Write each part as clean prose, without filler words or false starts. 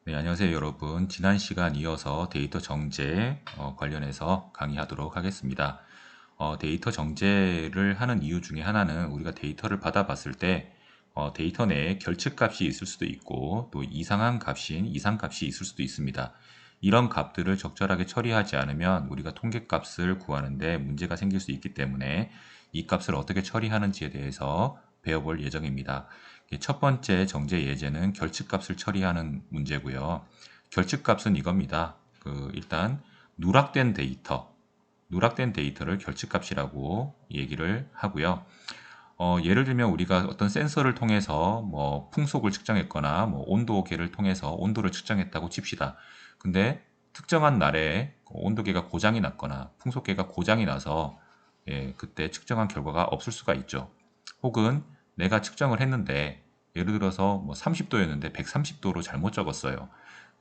네, 안녕하세요, 여러분. 지난 시간 이어서 데이터 정제 관련해서 강의하도록 하겠습니다. 데이터 정제를 하는 이유 중에 하나는 우리가 데이터를 받아봤을 때 데이터 내에 결측값이 있을 수도 있고 또 이상한 값인 이상값이 있을 수도 있습니다. 이런 값들을 적절하게 처리하지 않으면 우리가 통계값을 구하는데 문제가 생길 수 있기 때문에 이 값을 어떻게 처리하는지에 대해서 배워볼 예정입니다. 첫 번째 정제 예제는 결측값을 처리하는 문제고요. 결측값은 이겁니다. 일단 누락된 데이터를 결측값이라고 얘기를 하고요. 예를 들면 우리가 어떤 센서를 통해서 뭐 풍속을 측정했거나 뭐 온도계를 통해서 온도를 측정했다고 칩시다. 근데 특정한 날에 온도계가 고장이 났거나 풍속계가 고장이 나서 그때 측정한 결과가 없을 수가 있죠. 혹은 내가 측정을 했는데 예를 들어서 뭐 30도였는데 130도로 잘못 적었어요.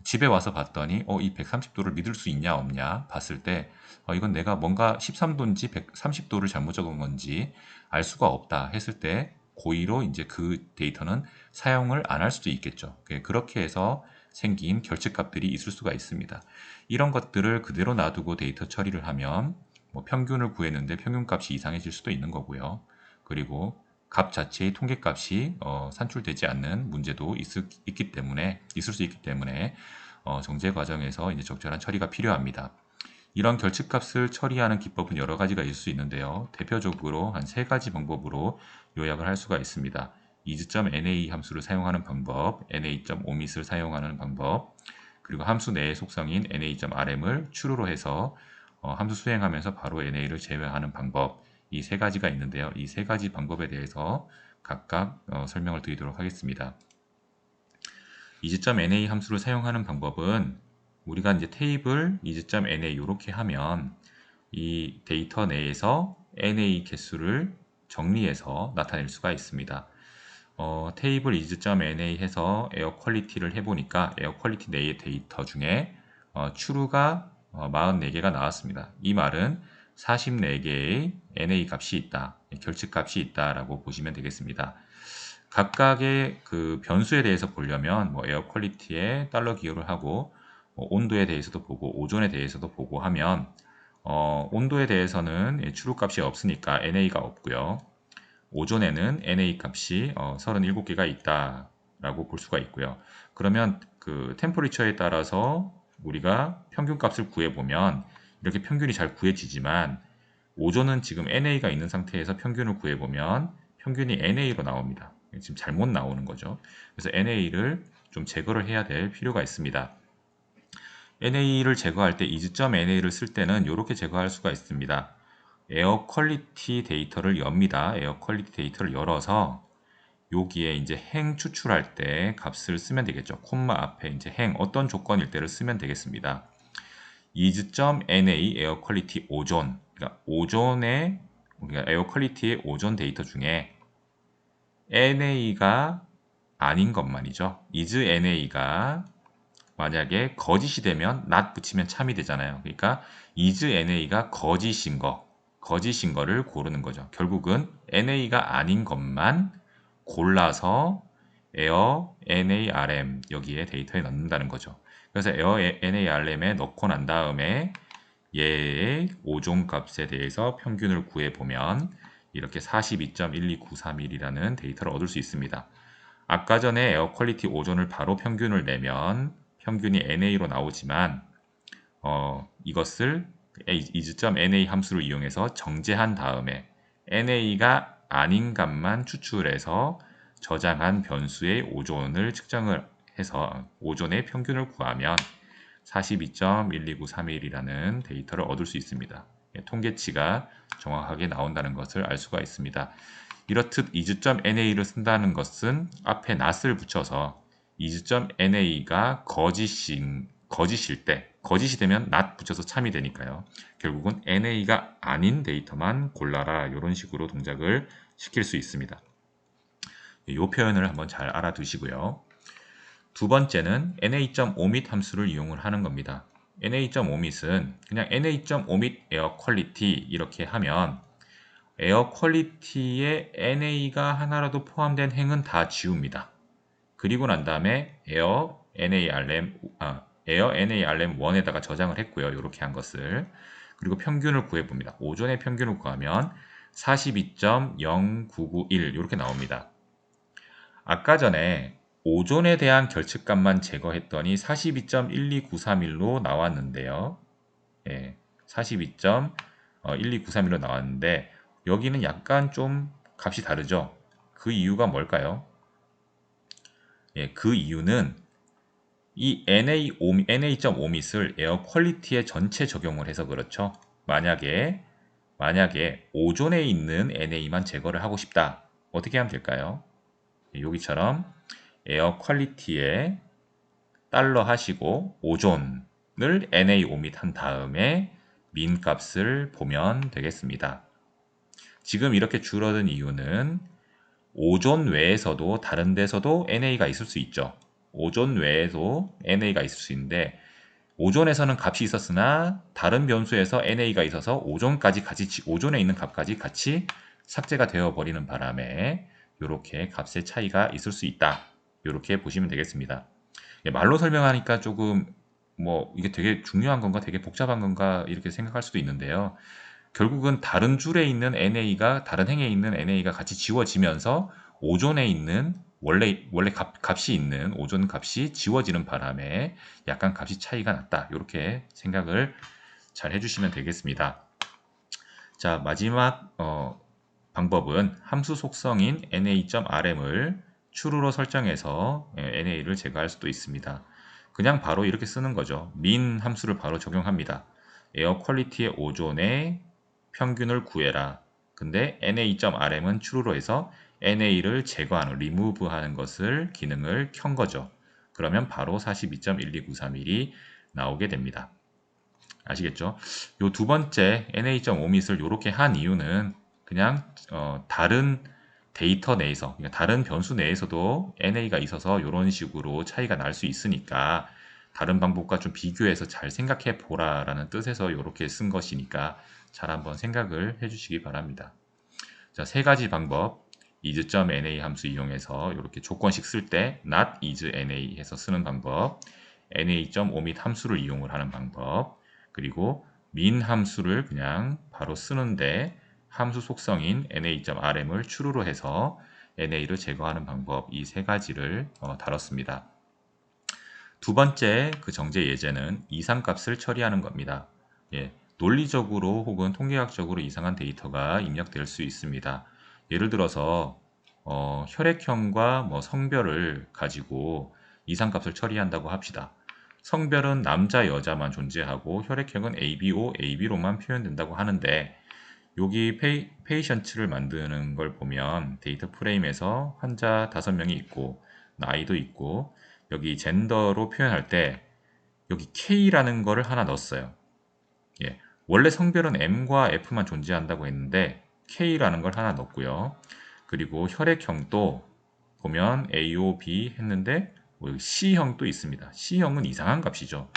집에 와서 봤더니 이 130도를 믿을 수 있냐 없냐 봤을 때 이건 내가 뭔가 13도인지 130도를 잘못 적은 건지 알 수가 없다 했을 때 고의로 이제 그 데이터는 사용을 안 할 수도 있겠죠. 그렇게 해서 생긴 결측값들이 있을 수가 있습니다. 이런 것들을 그대로 놔두고 데이터 처리를 하면 뭐 평균을 구했는데 평균값이 이상해질 수도 있는 거고요. 그리고 값 자체의 통계값이 산출되지 않는 문제도 있을 수 있기 때문에 정제 과정에서 이제 적절한 처리가 필요합니다. 이런 결측값을 처리하는 기법은 여러 가지가 있을 수 있는데요. 대표적으로 한 세 가지 방법으로 요약을 할 수가 있습니다. is.na 함수를 사용하는 방법, na.omit을 사용하는 방법, 그리고 함수 내의 속성인 na.rm을 true로 해서 함수 수행하면서 바로 na를 제외하는 방법, 이 세 가지가 있는데요. 이 세 가지 방법에 대해서 각각 설명을 드리도록 하겠습니다. is.na 함수를 사용하는 방법은 우리가 이제 테이블 is.na 이렇게 하면 이 데이터 내에서 na 개수를 정리해서 나타낼 수가 있습니다. 테이블 is.na 해서 에어 퀄리티를 해보니까 에어 퀄리티 내의 데이터 중에 true가 44개가 나왔습니다. 이 말은 44개의 na 값이 있다, 결측 값이 있다라고 보시면 되겠습니다. 각각의 그 변수에 대해서 보려면 뭐 에어 퀄리티에 달러 기호를 하고 뭐 온도에 대해서도 보고 오존에 대해서도 보고 하면 온도에 대해서는 true 값이 없으니까 na가 없고요. 오존에는 na 값이 37개가 있다라고 볼 수가 있고요. 그러면 그 템퍼리처에 따라서 우리가 평균 값을 구해보면 이렇게 평균이 잘 구해지지만 오존은 지금 na가 있는 상태에서 평균을 구해보면 평균이 na로 나옵니다. 지금 잘못 나오는 거죠. 그래서 na를 좀 제거를 해야 될 필요가 있습니다. na를 제거할 때 is.na를 쓸 때는 이렇게 제거할 수가 있습니다. 에어 퀄리티 데이터를 엽니다. 에어 퀄리티 데이터를 열어서 여기에 이제 행 추출할 때 값을 쓰면 되겠죠. 콤마 앞에 이제 행 어떤 조건일 때를 쓰면 되겠습니다. is.na 에어 퀄리티 오존, 그러니까 오존의 우리가 에어 퀄리티의 오존 데이터 중에 na가 아닌 것만이죠. is na가 만약에 거짓이 되면 not 붙이면 참이 되잖아요. 그러니까 is na가 거짓인 거를 고르는 거죠. 결국은 na가 아닌 것만 골라서 에어 narm 여기에 데이터에 넣는다는 거죠. 그래서 에어 narm에 넣고 난 다음에 얘의 오존 값에 대해서 평균을 구해보면 이렇게 42.12931이라는 데이터를 얻을 수 있습니다. 아까 전에 에어 퀄리티 오존을 바로 평균을 내면 평균이 na로 나오지만 이것을 is.na 함수를 이용해서 정제한 다음에 na가 아닌 값만 추출해서 저장한 변수의 오존을 측정을 해서 오존의 평균을 구하면 42.12931이라는 데이터를 얻을 수 있습니다. 통계치가 정확하게 나온다는 것을 알 수가 있습니다. 이렇듯 is.na를 쓴다는 것은 앞에 not을 붙여서 is.na가 거짓일 때, 거짓이 되면 not 붙여서 참이 되니까요. 결국은 na가 아닌 데이터만 골라라 이런 식으로 동작을 시킬 수 있습니다. 이 표현을 한번 잘 알아두시고요. 두 번째는 na.omit 함수를 이용을 하는 겁니다. na.omit은 그냥 na.omit 에어 퀄리티 이렇게 하면 에어 퀄리티에 na가 하나라도 포함된 행은 다 지웁니다. 그리고 난 다음에 에어 에어 NARM1에다가 저장을 했고요. 이렇게 한 것을. 그리고 평균을 구해봅니다. 오존의 평균을 구하면 42.0991 이렇게 나옵니다. 아까 전에 오존에 대한 결측값만 제거했더니 42.12931로 나왔는데요. 예, 42.12931로 나왔는데 여기는 약간 좀 값이 다르죠. 그 이유가 뭘까요? 예, 그 이유는 이 NA.5밑을 에어 퀄리티에 전체 적용을 해서 그렇죠. 만약에 오존에 있는 NA만 제거를 하고 싶다. 어떻게 하면 될까요? 여기처럼 에어 퀄리티에 달러 하시고 오존을 NA5밑 한 다음에 민 값을 보면 되겠습니다. 지금 이렇게 줄어든 이유는 오존 외에서도 다른 데서도 NA가 있을 수 있죠. 오존 외에도 NA가 있을 수 있는데 오존에서는 값이 있었으나 다른 변수에서 NA가 있어서 오존에 있는 값까지 같이 삭제가 되어 버리는 바람에 이렇게 값의 차이가 있을 수 있다. 이렇게 보시면 되겠습니다. 예, 말로 설명하니까 조금 뭐 이게 되게 중요한 건가 되게 복잡한 건가 이렇게 생각할 수도 있는데요. 결국은 다른 줄에 있는 NA가 다른 행에 있는 NA가 같이 지워지면서 오존에 있는 원래 값이 있는 오존 값이 지워지는 바람에 약간 값이 차이가 났다. 이렇게 생각을 잘 해주시면 되겠습니다. 자, 마지막 방법은 함수 속성인 na.rm을 true로 설정해서 na를 제거할 수도 있습니다. 그냥 바로 이렇게 쓰는 거죠. min 함수를 바로 적용합니다. 에어 퀄리티의 오존의 평균을 구해라. 근데 na.rm은 true로 해서 na를 제거하는, remove하는 것을 기능을 켠 거죠. 그러면 바로 42.12931이 나오게 됩니다. 아시겠죠? 요 두 번째 na.5밑을 이렇게 한 이유는 그냥 다른 데이터 내에서, 그러니까 다른 변수 내에서도 na가 있어서 이런 식으로 차이가 날 수 있으니까 다른 방법과 좀 비교해서 잘 생각해 보라라는 뜻에서 이렇게 쓴 것이니까 잘 한번 생각을 해주시기 바랍니다. 자, 세 가지 방법. is.na 함수 이용해서 이렇게 조건식 쓸 때 not is.na 해서 쓰는 방법, na.5밑 함수를 이용을 하는 방법, 그리고 min 함수를 그냥 바로 쓰는데 함수 속성인 na.rm을 true로 해서 na를 제거하는 방법, 이 세 가지를 다뤘습니다. 두 번째 그 정제 예제는 이상값을 처리하는 겁니다. 예, 논리적으로 혹은 통계학적으로 이상한 데이터가 입력될 수 있습니다. 예를 들어서 혈액형과 성별을 가지고 이상값을 처리한다고 합시다. 성별은 남자, 여자만 존재하고 혈액형은 ABO, AB로만 표현된다고 하는데 여기 페이션츠를 만드는 걸 보면 데이터 프레임에서 환자 5명이 있고 나이도 있고 여기 젠더로 표현할 때 여기 K라는 거를 하나 넣었어요. 예, 원래 성별은 M과 F만 존재한다고 했는데 K라는 걸 하나 넣었고요. 그리고 혈액형도 보면 AO, B 했는데 여기 C형도 있습니다. C형은 이상한 값이죠.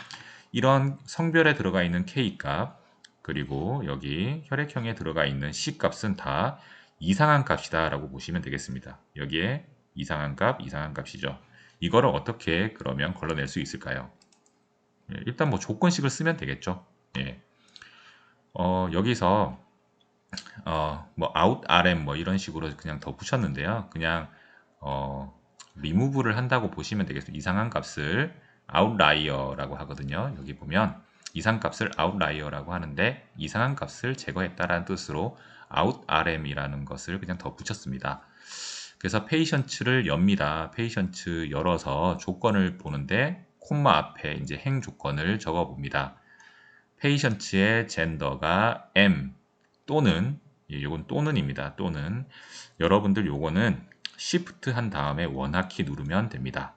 이런 성별에 들어가 있는 K값 그리고 여기 혈액형에 들어가 있는 C값은 다 이상한 값이다 라고 보시면 되겠습니다. 여기에 이상한 값이죠. 이거를 어떻게 그러면 걸러낼 수 있을까요? 예, 일단 조건식을 쓰면 되겠죠. 예. 여기서 out rm 이런 식으로 그냥 덧붙였는데요. 그냥 remove를 한다고 보시면 되겠습니다. 이상한 값을 outlier라고 하거든요. 여기 보면 이상 값을 outlier라고 하는데 이상한 값을 제거했다라는 뜻으로 outrm이라는 것을 그냥 덧붙였습니다. 그래서 patients를 엽니다. patients 열어서 조건을 보는데 콤마 앞에 이제 행 조건을 적어 봅니다. patients의 젠더가 M 또는 이건 또는입니다. 또는 여러분들 요거는 Shift 한 다음에 원하키 누르면 됩니다.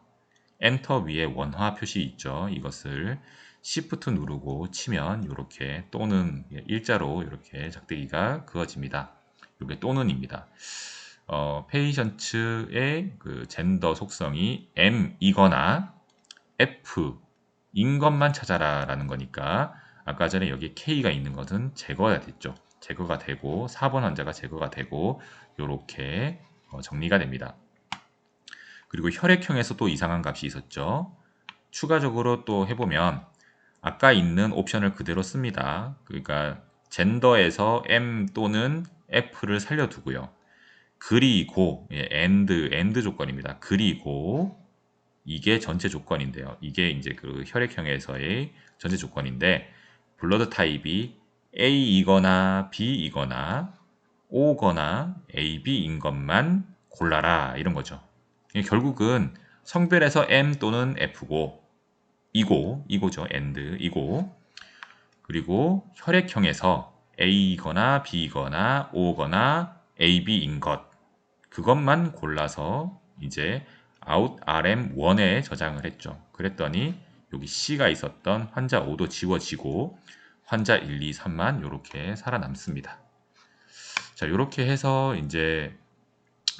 엔터 위에 원화 표시 있죠. 이것을 Shift 누르고 치면 이렇게 또는 일자로 이렇게 작대기가 그어집니다. 이게 또는입니다. 페이션츠의 그 젠더 속성이 M이거나 F인 것만 찾아라 라는 거니까 아까 전에 여기 K가 있는 것은 제거가 됐죠. 제거가 되고 4번 환자가 제거가 되고 이렇게 정리가 됩니다. 그리고 혈액형에서 또 이상한 값이 있었죠. 추가적으로 또 해보면 아까 있는 옵션을 그대로 씁니다. 그러니까 젠더에서 M 또는 F를 살려두고요. 그리고 and 조건입니다. 그리고 이게 전체 조건인데요. 이게 이제 그 혈액형에서의 전체 조건인데 블러드 타입이 A이거나 B이거나 O거나 AB인 것만 골라라 이런 거죠. 결국은 성별에서 M 또는 F고 이고죠. and 이고 그리고 혈액형에서 A거나 B거나 O거나 AB인 것 그것만 골라서 이제 out RM1에 저장을 했죠. 그랬더니 여기 C가 있었던 환자 5도 지워지고 환자 1, 2, 3만 이렇게 살아남습니다. 자, 이렇게 해서 이제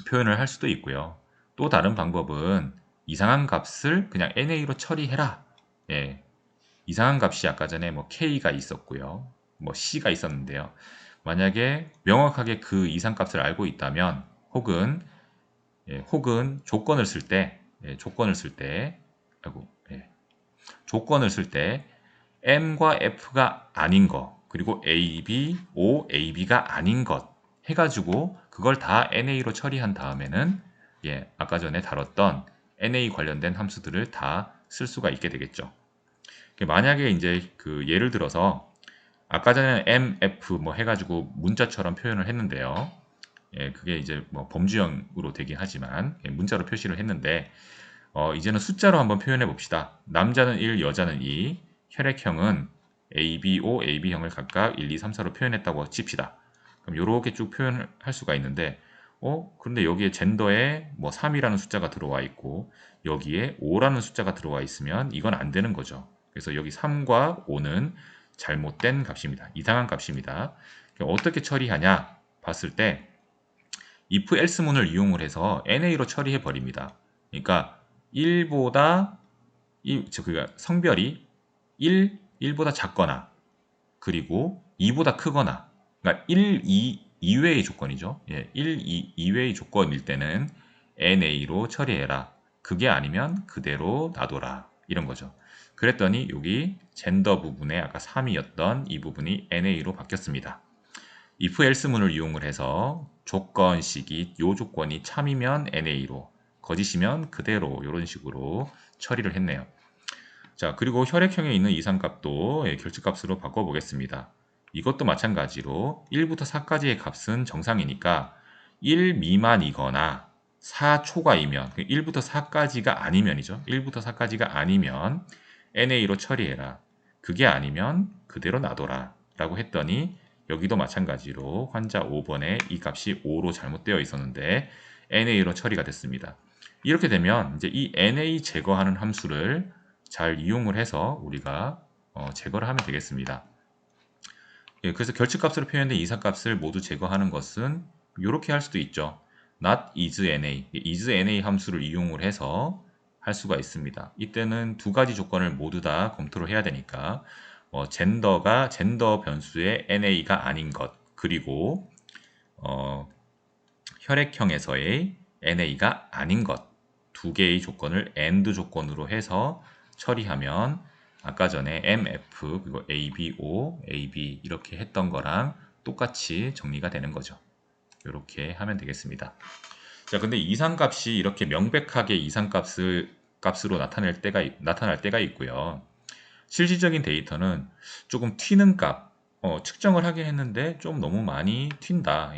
표현을 할 수도 있고요. 또 다른 방법은 이상한 값을 그냥 NA로 처리해라. 예, 이상한 값이 아까 전에 뭐 K가 있었고요. 뭐 C가 있었는데요. 만약에 명확하게 그 이상값을 알고 있다면 혹은 조건을 쓸 때 조건을 쓸 때 M과 F가 아닌 거 그리고 AB, O, AB가 아닌 것 해가지고 그걸 다 NA로 처리한 다음에는 아까 전에 다뤘던 NA 관련된 함수들을 다 쓸 수가 있게 되겠죠. 만약에 이제 그 예를 들어서 아까 전에는 M, F 뭐 해가지고 문자처럼 표현을 했는데요. 그게 이제 뭐 범주형으로 되긴 하지만 문자로 표시를 했는데 이제는 숫자로 한번 표현해 봅시다. 남자는 1, 여자는 2, 혈액형은 ABO, AB형을 각각 1, 2, 3, 4로 표현했다고 칩시다. 그럼 이렇게 쭉 표현을 할 수가 있는데 그런데 여기에 젠더에 뭐 3이라는 숫자가 들어와 있고 여기에 5라는 숫자가 들어와 있으면 이건 안 되는 거죠. 그래서 여기 3과 5는 잘못된 값입니다. 이상한 값입니다. 어떻게 처리하냐 봤을 때 if else문을 이용을 해서 NA로 처리해 버립니다. 그러니까 1보다 그러니까 성별이 1보다 작거나 그리고 2보다 크거나 그러니까 1, 2 이외의 조건이죠. 1, 2 이외의 조건일 때는 NA로 처리해라. 그게 아니면 그대로 놔둬라. 이런 거죠. 그랬더니 여기 젠더 부분에 아까 3이었던 이 부분이 NA로 바뀌었습니다. if else문을 이용을 해서 조건식이 요 조건이 참이면 NA로 거짓이면 그대로 이런 식으로 처리를 했네요. 자, 그리고 혈액형에 있는 이상값도 결집값으로 바꿔보겠습니다. 이것도 마찬가지로 1부터 4까지의 값은 정상이니까 1 미만이거나 4 초과이면 1부터 4까지가 아니면이죠. 1부터 4까지가 아니면 NA로 처리해라. 그게 아니면 그대로 놔둬라 라고 했더니 여기도 마찬가지로 환자 5번에 이 값이 5로 잘못되어 있었는데 NA로 처리가 됐습니다. 이렇게 되면 이제 이 NA 제거하는 함수를 잘 이용을 해서 우리가 제거를 하면 되겠습니다. 그래서 결집값으로 표현된 이상값을 모두 제거하는 것은 이렇게 할 수도 있죠. not is NA, is NA 함수를 이용을 해서 할 수가 있습니다. 이때는 두 가지 조건을 모두 다 검토를 해야 되니까 젠더가 젠더 변수의 NA가 아닌 것 그리고 혈액형에서의 NA가 아닌 것 두 개의 조건을 AND 조건으로 해서 처리하면 아까 전에 MF 그리고 ABO, AB 이렇게 했던 거랑 똑같이 정리가 되는 거죠. 이렇게 하면 되겠습니다. 자, 근데 이상값이 이렇게 명백하게 값으로 나타날 때가 있고요. 실질적인 데이터는 조금 튀는 값, 측정을 하긴 했는데 좀 너무 많이 튄다.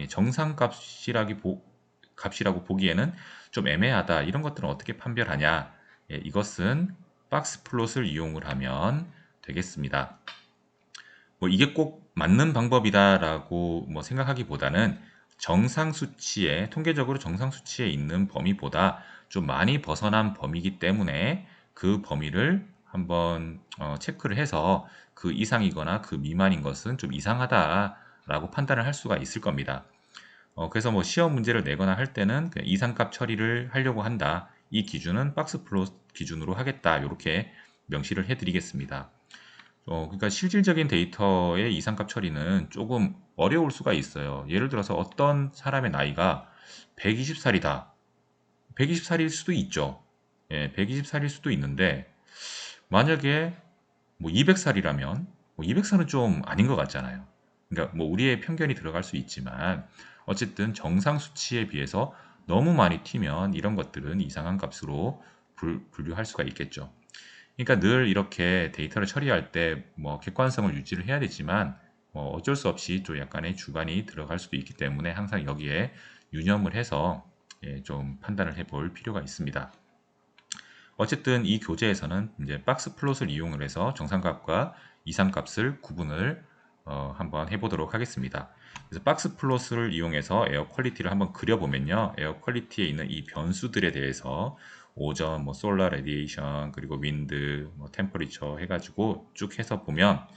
값이라고 보기에는 좀 애매하다. 이런 것들은 어떻게 판별하냐? 이것은 박스 플롯을 이용을 하면 되겠습니다. 뭐 이게 꼭 맞는 방법이다라고 뭐 생각하기보다는 통계적으로 정상 수치에 있는 범위보다 좀 많이 벗어난 범위이기 때문에 그 범위를 한번 체크를 해서 그 이상이거나 그 미만인 것은 좀 이상하다라고 판단을 할 수가 있을 겁니다. 그래서 뭐 시험 문제를 내거나 할 때는 그냥 이상값 처리를 하려고 한다. 이 기준은 박스 플롯 기준으로 하겠다. 이렇게 명시를 해드리겠습니다. 그러니까 실질적인 데이터의 이상값 처리는 조금 어려울 수가 있어요. 예를 들어서 어떤 사람의 나이가 120살이다. 120살일 수도 있죠. 120살일 수도 있는데 만약에 뭐 200살이라면 뭐 200살은 좀 아닌 것 같잖아요. 그러니까 뭐 우리의 편견이 들어갈 수 있지만 어쨌든 정상 수치에 비해서 너무 많이 튀면 이런 것들은 이상한 값으로 분류할 수가 있겠죠. 그러니까 늘 이렇게 데이터를 처리할 때 뭐 객관성을 유지를 해야 되지만 뭐 어쩔 수 없이 좀 약간의 주관이 들어갈 수도 있기 때문에 항상 여기에 유념을 해서 좀 판단을 해볼 필요가 있습니다. 어쨌든 이 교재에서는 이제 박스 플롯을 이용을 해서 정상값과 이상값을 구분을 한번 해보도록 하겠습니다. 그래서 박스 플롯을 이용해서 에어 퀄리티를 한번 그려보면요. 에어 퀄리티에 있는 이 변수들에 대해서 오전, 뭐 솔라 레디에이션, 그리고 윈드, 뭐 템퍼리처 해가지고 쭉 해서 보면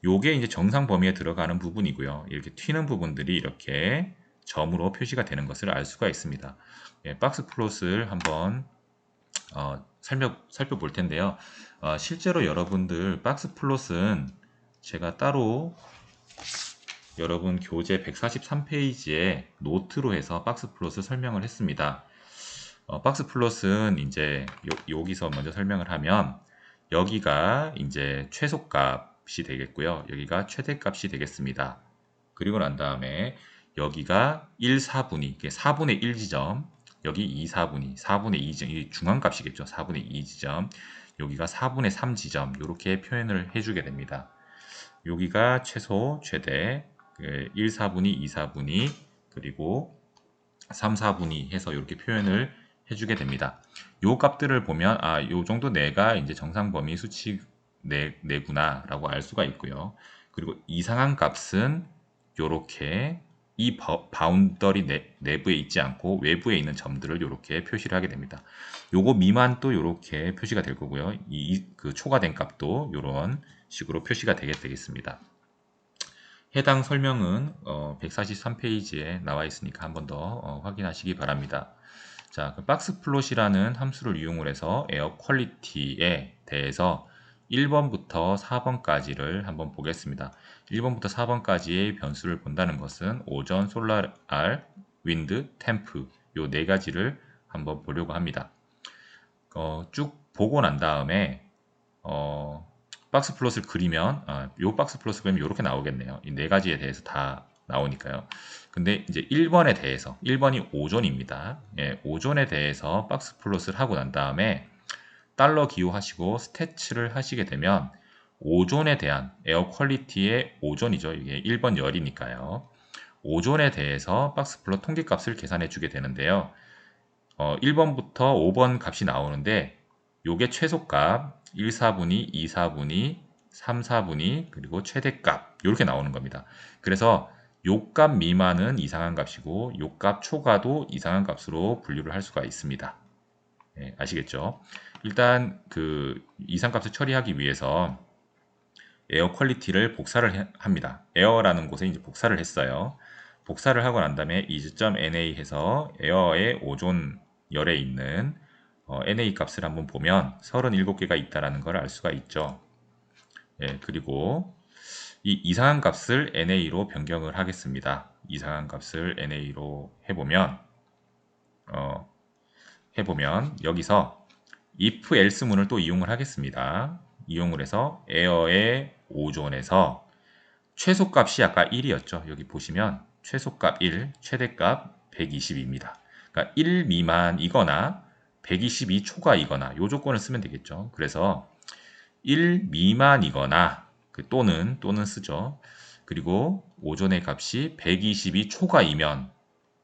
요게 이제 정상 범위에 들어가는 부분이고요. 이렇게 튀는 부분들이 이렇게 점으로 표시가 되는 것을 알 수가 있습니다. 박스 플롯을 한번 살펴볼 텐데요. 실제로 여러분들 박스 플롯은 제가 따로 여러분 교재 143페이지에 노트로 해서 박스 플롯을 설명을 했습니다. 박스 플롯은 이제 여기서 먼저 설명을 하면 여기가 이제 최소값이 되겠고요. 여기가 최대값이 되겠습니다. 그리고 난 다음에 여기가 1, 4분위, 4분의 1 지점, 여기 2, 4분위, 4분의 2 지점, 이 중앙값이겠죠. 4분의 2 지점, 여기가 4분의 3 지점, 이렇게 표현을 해주게 됩니다. 여기가 최소, 최대, 1, 4분위, 2, 4분위, 그리고 3, 4분위 해서 이렇게 표현을 해주게 됩니다. 요 값들을 보면 요 정도 내가 이제 정상 범위 수치 내구나라고 알 수가 있고요. 그리고 이상한 값은 요렇게 이 바운더리 내부에 있지 않고 외부에 있는 점들을 요렇게 표시를 하게 됩니다. 요거 미만 또 요렇게 표시가 될 거고요. 그 초과된 값도 요런 식으로 표시가 되겠습니다. 해당 설명은 143페이지에 나와 있으니까 한 번 더 확인하시기 바랍니다. 자, 그 박스 플롯이라는 함수를 이용을 해서 에어 퀄리티에 대해서 1번부터 4번까지를 한번 보겠습니다. 1번부터 4번까지의 변수를 본다는 것은 오전, 솔라 R, 윈드, 템프 요 네 가지를 한번 보려고 합니다. 쭉 보고 난 다음에 박스 플롯을 그리면 요 박스 플롯을 그리면 이렇게 나오겠네요. 이 네 가지에 대해서 다 나오니까요. 근데 이제 1번에 대해서 1번이 오존입니다. 오존에 대해서 박스 플롯을 하고 난 다음에 달러 기호하시고 스태츠를 하시게 되면 오존에 대한 에어 퀄리티의 오존이죠. 이게 1번 열이니까요. 오존에 대해서 박스 플롯 통계값을 계산해 주게 되는데요. 1번부터 5번 값이 나오는데 요게 최소값 1, 4분위, 2, 4분위, 3, 4분위, 그리고 최대값 이렇게 나오는 겁니다. 그래서 요 값 미만은 이상한 값이고 요 값 초과도 이상한 값으로 분류를 할 수가 있습니다. 아시겠죠? 일단 그 이상값을 처리하기 위해서 에어 퀄리티를 복사를 합니다. 에어라는 곳에 이제 복사를 했어요. 복사를 하고 난 다음에 is.na 해서 에어의 오존 열에 있는 na 값을 한번 보면 37개가 있다는 걸 알 수가 있죠. 그리고 이 이상한 값을 na로 변경을 하겠습니다. 이상한 값을 na로 해보면 여기서 if else 문을 또 이용을 하겠습니다. 이용을 해서 에어의 오존에서 최소값이 아까 1이었죠. 여기 보시면 최소값 1, 최대값 120입니다. 그러니까 1 미만이거나 122 초과이거나 요 조건을 쓰면 되겠죠. 그래서 1 미만이거나 또는 쓰죠. 그리고 오존의 값이 122 초과이면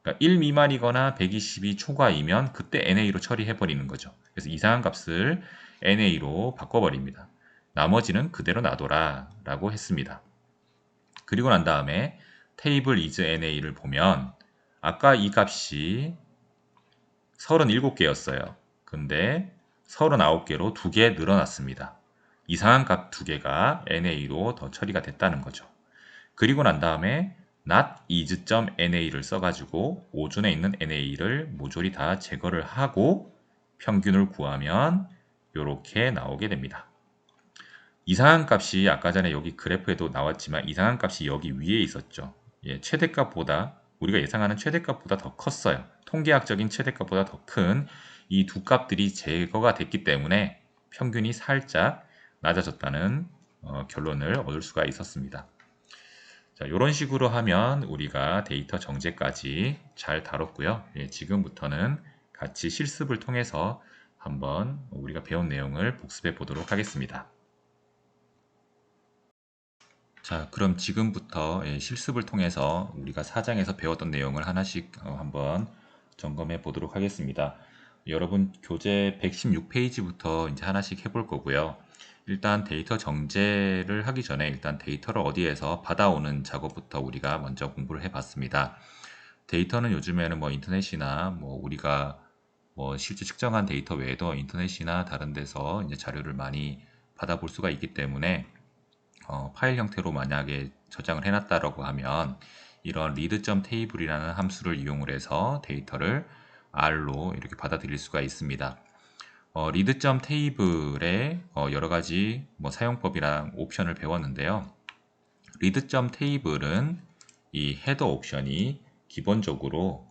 그러니까 1 미만이거나 122 초과이면 그때 NA로 처리해 버리는 거죠. 그래서 이상한 값을 NA로 바꿔버립니다. 나머지는 그대로 놔둬라 라고 했습니다. 그리고 난 다음에 테이블 is NA를 보면 아까 이 값이 37개였어요. 근데 39개로 2개 늘어났습니다. 이상한 값 2개가 NA로 더 처리가 됐다는 거죠. 그리고 난 다음에 not is.na를 써가지고 오존에 있는 na를 모조리 다 제거를 하고 평균을 구하면 이렇게 나오게 됩니다. 이상한 값이 아까 전에 여기 그래프에도 나왔지만 이상한 값이 여기 위에 있었죠. 최대값보다 우리가 예상하는 최대값보다 더 컸어요. 통계학적인 최대값보다 더 큰 이 두 값들이 제거가 됐기 때문에 평균이 살짝 낮아졌다는 결론을 얻을 수가 있었습니다. 자, 이런 식으로 하면 우리가 데이터 정제까지 잘 다뤘고요. 예, 지금부터는 같이 실습을 통해서 한번 우리가 배운 내용을 복습해 보도록 하겠습니다. 자, 그럼 지금부터 실습을 통해서 우리가 4장에서 배웠던 내용을 하나씩 한번 점검해 보도록 하겠습니다. 여러분 교재 116페이지부터 이제 하나씩 해볼 거고요. 일단 데이터 정제를 하기 전에 일단 데이터를 어디에서 받아오는 작업부터 우리가 먼저 공부를 해 봤습니다. 데이터는 요즘에는 뭐 인터넷이나 뭐 우리가 뭐 실제 측정한 데이터 외에도 인터넷이나 다른 데서 이제 자료를 많이 받아볼 수가 있기 때문에 파일 형태로 만약에 저장을 해놨다라고 하면 이런 read.table이라는 함수를 이용을 해서 데이터를 R로 이렇게 받아들일 수가 있습니다. read.table의 여러 가지 뭐 사용법이랑 옵션을 배웠는데요. read.table은 이 헤더 옵션이 기본적으로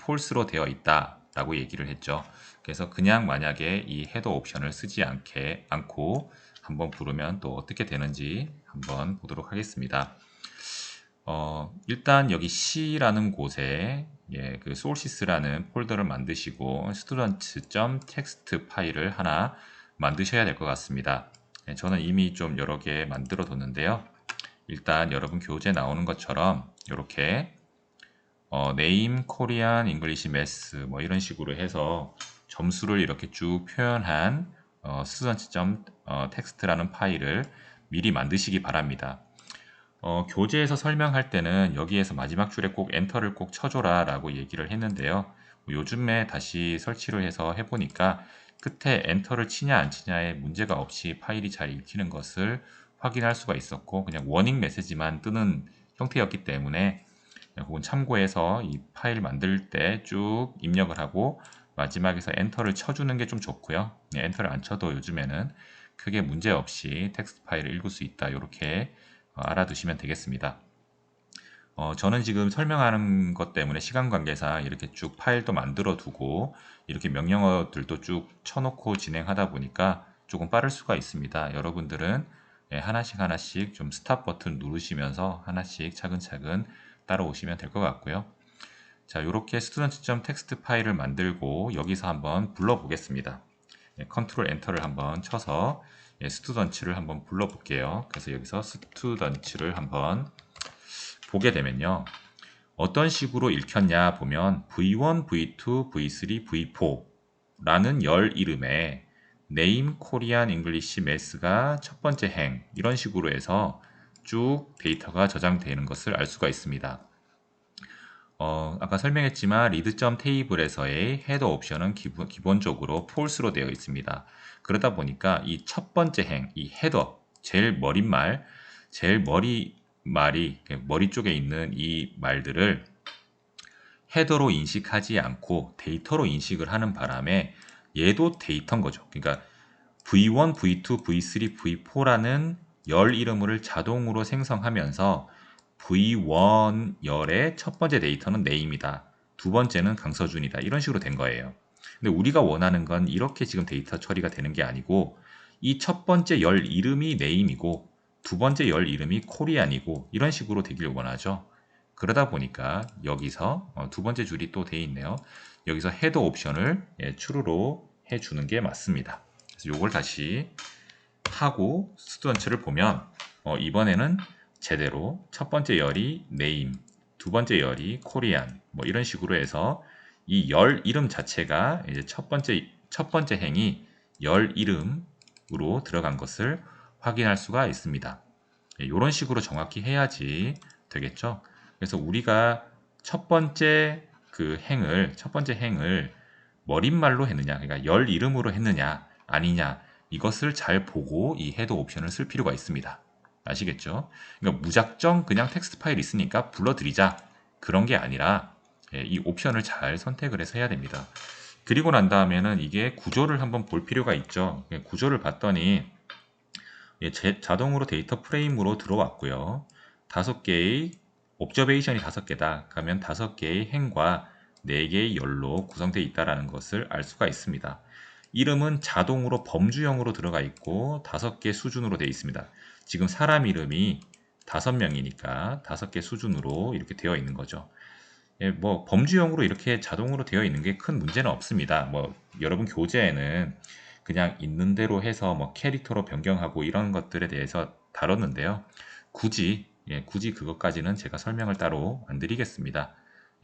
false로 되어 있다라고 얘기를 했죠. 그래서 그냥 만약에 이 헤더 옵션을 쓰지 않고 한번 부르면 또 어떻게 되는지 한번 보도록 하겠습니다. 일단 여기 C라는 곳에 그 sources라는 폴더를 만드시고 student.txt 파일을 하나 만드셔야 될 것 같습니다. 저는 이미 좀 여러 개 만들어 뒀는데요. 일단 여러분 교재 나오는 것처럼 이렇게 name, Korean, English, Math 뭐 이런 식으로 해서 점수를 이렇게 쭉 표현한 student.txt라는 파일을 미리 만드시기 바랍니다. 교재에서 설명할 때는 여기에서 마지막 줄에 꼭 엔터를 꼭 쳐줘라 라고 얘기를 했는데요. 요즘에 다시 설치를 해서 해보니까 끝에 엔터를 치냐 안 치냐에 문제가 없이 파일이 잘 읽히는 것을 확인할 수가 있었고 그냥 워닝 메시지만 뜨는 형태였기 때문에 그건 참고해서 이 파일 만들 때 쭉 입력을 하고 마지막에서 엔터를 쳐주는 게 좀 좋고요. 엔터를 안 쳐도 요즘에는 크게 문제 없이 텍스트 파일을 읽을 수 있다. 이렇게 알아두시면 되겠습니다. 저는 지금 설명하는 것 때문에 시간 관계상 이렇게 쭉 파일도 만들어 두고 이렇게 명령어들도 쭉 쳐놓고 진행하다 보니까 조금 빠를 수가 있습니다. 여러분들은 하나씩 좀 스탑 버튼 누르시면서 하나씩 차근차근 따라오시면 될 것 같고요. 자, 이렇게 student.txt 파일을 만들고 여기서 한번 불러보겠습니다. 컨트롤 엔터를 한번 쳐서 student를 한번 불러볼게요. 그래서 여기서 student를 한번 보게 되면요. 어떤 식으로 읽혔냐 보면 V1, V2, V3, V4라는 열 이름에 name, Korean, English, Math가 첫 번째 행 이런 식으로 해서 쭉 데이터가 저장되는 것을 알 수가 있습니다. 아까 설명했지만 read.table에서의 헤더 옵션은 기본적으로 false로 되어 있습니다. 그러다 보니까 이 첫 번째 행, 이 헤더, 제일 머리 쪽에 있는 이 말들을 헤더로 인식하지 않고 데이터로 인식을 하는 바람에 얘도 데이터인 거죠. 그러니까 V1, V2, V3, V4라는 열 이름을 자동으로 생성하면서 V1 열의 첫 번째 데이터는 name이다. 두 번째는 강서준이다. 이런 식으로 된 거예요. 근데 우리가 원하는 건 이렇게 지금 데이터 처리가 되는 게 아니고 이 첫 번째 열 이름이 name이고 두 번째 열 이름이 코리안이고 이런 식으로 되길 원하죠. 그러다 보니까 여기서 두 번째 줄이 또 돼 있네요. 여기서 헤더 옵션을 true로 해주는 게 맞습니다. 그래서 이걸 다시 하고 스튜던트를 보면 이번에는 제대로 첫 번째 열이 name, 두 번째 열이 Korean 뭐 이런 식으로 해서 이 열 이름 자체가 이제 첫 번째 행이 열 이름으로 들어간 것을 확인할 수가 있습니다. 이런 식으로 정확히 해야지 되겠죠. 그래서 우리가 첫 번째 행을 머릿말로 했느냐, 그러니까 열 이름으로 했느냐, 아니냐, 이것을 잘 보고 이 헤더 옵션을 쓸 필요가 있습니다. 아시겠죠? 그러니까 무작정 그냥 텍스트 파일 있으니까 불러드리자. 그런 게 아니라 이 옵션을 잘 선택을 해서 해야 됩니다. 그리고 난 다음에는 이게 구조를 한번 볼 필요가 있죠. 구조를 봤더니 자동으로 데이터 프레임으로 들어왔고요. 5개의 옵저베이션이 5개다. 그러면 5개의 행과 4개의 열로 구성되어 있다는 것을 알 수가 있습니다. 이름은 자동으로 범주형으로 들어가 있고 5개 수준으로 되어 있습니다. 지금 사람 이름이 5명이니까 5개 수준으로 이렇게 되어 있는 거죠. 예, 뭐 범주형으로 이렇게 자동으로 되어 있는 게 큰 문제는 없습니다. 뭐 여러분 교재에는 그냥 있는 대로 해서 뭐 캐릭터로 변경하고 이런 것들에 대해서 다뤘는데요. 굳이 그것까지는 제가 설명을 따로 안 드리겠습니다.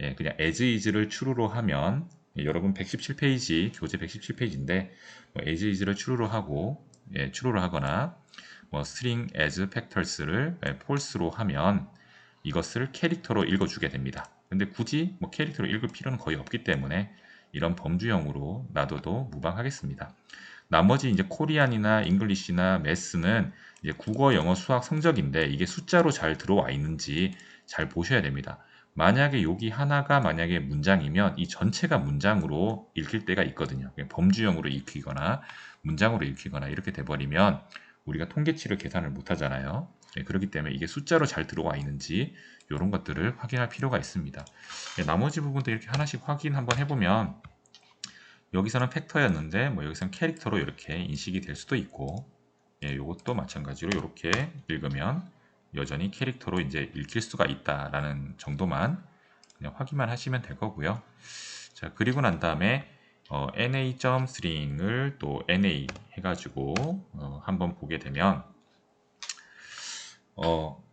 예, 그냥 as is를 true로 하면 여러분 117페이지 교재 117페이지인데 뭐 as is를 true로 하고 true로 하거나 뭐 string as factors를 false로 하면 이것을 캐릭터로 읽어주게 됩니다. 근데 굳이 뭐 캐릭터로 읽을 필요는 거의 없기 때문에 이런 범주형으로 놔둬도 무방하겠습니다. 나머지 이제 코리안이나 잉글리시나 매스는 이제 국어, 영어, 수학 성적인데 이게 숫자로 잘 들어와 있는지 잘 보셔야 됩니다. 만약에 여기 하나가 만약에 문장이면 이 전체가 문장으로 읽힐 때가 있거든요. 범주형으로 읽히거나 문장으로 읽히거나 이렇게 돼버리면 우리가 통계치를 계산을 못 하잖아요. 그렇기 때문에 이게 숫자로 잘 들어와 있는지 이런 것들을 확인할 필요가 있습니다. 나머지 부분도 이렇게 하나씩 확인 한번 해보면 여기서는 팩터였는데 뭐 여기서는 캐릭터로 이렇게 인식이 될 수도 있고 이것도 마찬가지로 이렇게 읽으면 여전히 캐릭터로 이제 읽힐 수가 있다라는 정도만 그냥 확인만 하시면 될 거고요. 자, 그리고 난 다음에 na.string을 또 na 해가지고 한번 보게 되면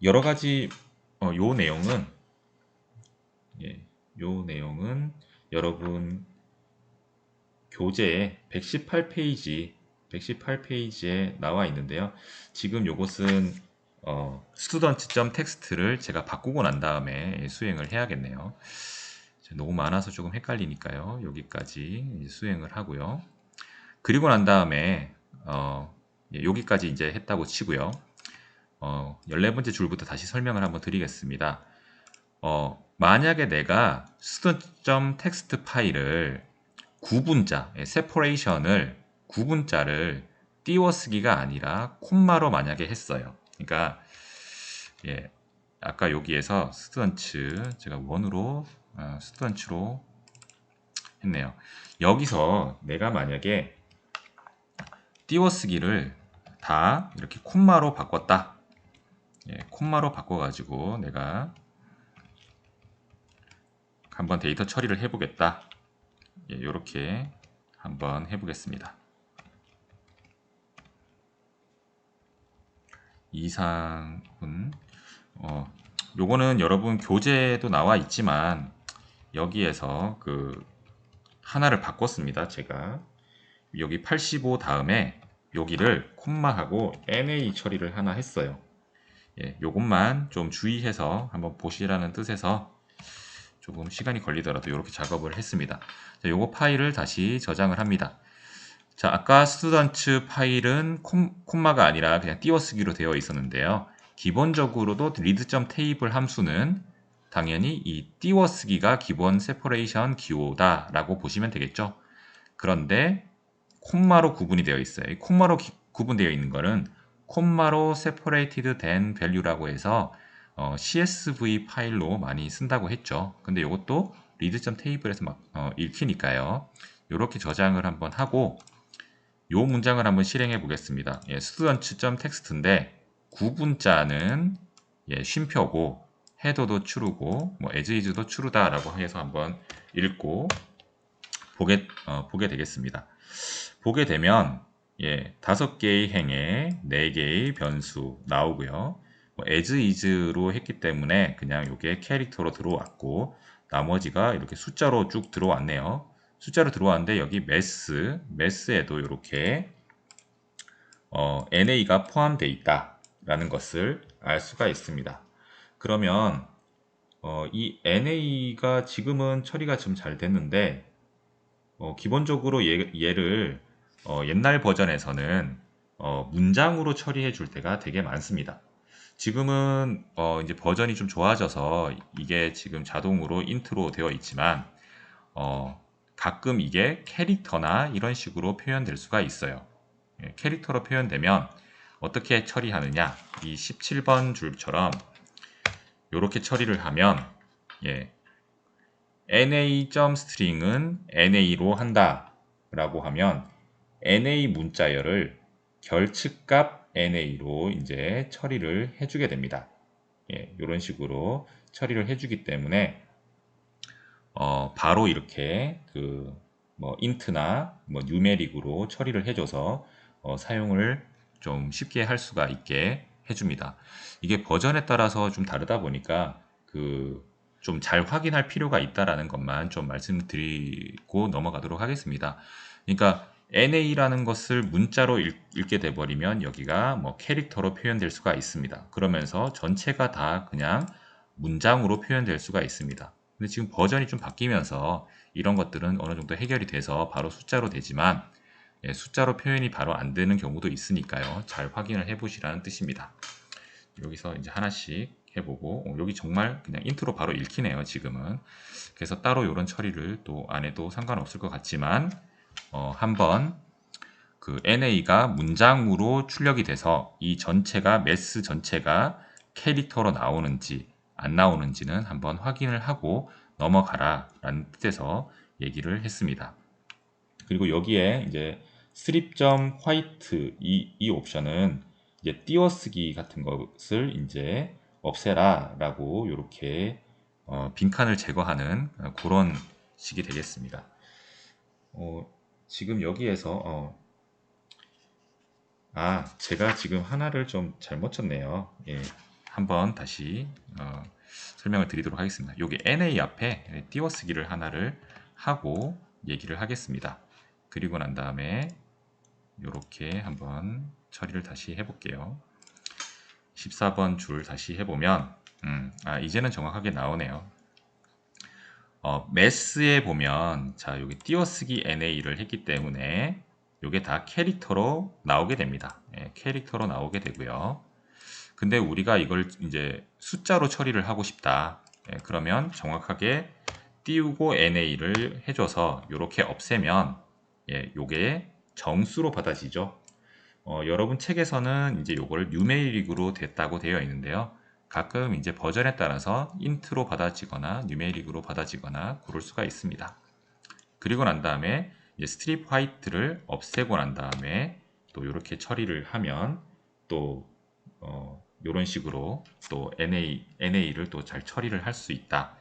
여러 가지 요 내용은 요 내용은 여러분 교재에 118페이지에 나와 있는데요. 지금 요것은 student.txt를 제가 바꾸고 난 다음에 수행을 해야겠네요. 너무 많아서 조금 헷갈리니까요. 여기까지 수행을 하고요. 그리고 난 다음에 여기까지 이제 했다고 치고요. 14번째 줄부터 다시 설명을 한번 드리겠습니다. 만약에 내가 student.txt 파일을 구분자, separation을 구분자를 띄워쓰기가 아니라 콤마로 만약에 했어요. 그러니까 아까 여기에서 student 제가 원으로 student로 했네요. 여기서 내가 만약에 띄워쓰기를 다 이렇게 콤마로 바꿨다. 콤마로 바꿔가지고 내가 한번 데이터 처리를 해보겠다. 이렇게 한번 해보겠습니다. 이상은 요거는 여러분 교재에도 나와 있지만 여기에서 그 하나를 바꿨습니다. 제가 여기 85 다음에 여기를 콤마하고 na 처리를 하나 했어요. 요것만 좀 주의해서 한번 보시라는 뜻에서 조금 시간이 걸리더라도 이렇게 작업을 했습니다. 자, 요거 파일을 다시 저장을 합니다. 자, 아까 student 파일은 콤마가 아니라 그냥 띄워쓰기로 되어 있었는데요. 기본적으로도 read.table 함수는 당연히 이 띄워쓰기가 기본 separation 기호다 라고 보시면 되겠죠. 그런데 콤마로 구분이 되어 있어요. 이 콤마로 구분되어 있는 거는 콤마로 separated then value라고 해서 CSV 파일로 많이 쓴다고 했죠. 근데 이것도 read.table에서 막 읽히니까요. 이렇게 저장을 한번 하고 이 문장을 한번 실행해 보겠습니다. student.txt인데 구분자는 쉼표고 헤더도 true고 뭐 as is도 true다라고 해서 한번 읽고 보게 되겠습니다. 보게 되면 5개의 행에 4개의 변수 나오고요. 뭐 as is로 했기 때문에 그냥 이게 캐릭터로 들어왔고 나머지가 이렇게 숫자로 쭉 들어왔네요. 숫자로 들어왔는데 여기 매스에도 이렇게 na가 포함되어 있다라는 것을 알 수가 있습니다. 그러면 이 na가 지금은 처리가 좀 잘 됐는데 기본적으로 얘를 옛날 버전에서는 문장으로 처리해 줄 때가 되게 많습니다. 지금은 이제 버전이 좀 좋아져서 이게 지금 자동으로 인트로 되어 있지만 가끔 이게 캐릭터나 이런 식으로 표현될 수가 있어요. 캐릭터로 표현되면 어떻게 처리하느냐, 이 17번 줄처럼 이렇게 처리를 하면 na.string은 na로 한다 라고 하면 NA 문자열을 결측값 NA로 이제 처리를 해주게 됩니다. 예, 이런 식으로 처리를 해주기 때문에 바로 이렇게 뭐 인트나 뭐 뉴메릭으로 처리를 해줘서 사용을 좀 쉽게 할 수가 있게 해줍니다. 이게 버전에 따라서 좀 다르다 보니까 좀 잘 확인할 필요가 있다라는 것만 좀 말씀드리고 넘어가도록 하겠습니다. 그러니까 NA라는 것을 문자로 읽게 돼버리면 여기가 뭐 캐릭터로 표현될 수가 있습니다. 그러면서 전체가 다 그냥 문장으로 표현될 수가 있습니다. 근데 지금 버전이 좀 바뀌면서 이런 것들은 어느 정도 해결이 돼서 바로 숫자로 되지만 숫자로 표현이 바로 안 되는 경우도 있으니까요. 잘 확인을 해보시라는 뜻입니다. 여기서 이제 하나씩 해보고 여기 정말 그냥 인트로 바로 읽히네요. 지금은. 그래서 따로 이런 처리를 또 안 해도 상관없을 것 같지만 한번 NA가 문장으로 출력이 돼서 이 전체가 매스 전체가 캐릭터로 나오는지 안 나오는지는 한번 확인을 하고 넘어가라 라는 뜻에서 얘기를 했습니다. 그리고 여기에 이제 strip.white 이 옵션은 이제 띄어쓰기 같은 것을 이제 없애라 라고 이렇게 빈칸을 제거하는 그런 식이 되겠습니다. 지금 여기에서 제가 지금 하나를 좀 잘못 쳤네요. 예, 한번 다시 설명을 드리도록 하겠습니다. 여기 NA 앞에 띄어쓰기를 하나를 하고 얘기를 하겠습니다. 그리고 난 다음에 이렇게 한번 처리를 다시 해볼게요. 14번 줄 다시 해보면 이제는 정확하게 나오네요. 매스에 보면 자 여기 띄어쓰기 NA를 했기 때문에 이게 다 캐릭터로 나오게 됩니다. 예, 캐릭터로 나오게 되고요. 근데 우리가 이걸 이제 숫자로 처리를 하고 싶다. 예, 그러면 정확하게 띄우고 NA를 해줘서 이렇게 없애면 요게 정수로 받아지죠. 여러분 책에서는 이제 요걸 뉴메릭으로 됐다고 되어 있는데요. 가끔 이제 버전에 따라서 인트로 받아지거나 뉴메릭으로 받아지거나 그럴 수가 있습니다. 그리고 난 다음에 이제 스트립 화이트를 없애고 난 다음에 또 이렇게 처리를 하면 또 이런 식으로 또 NA를 또 잘 처리를 할 수 있다.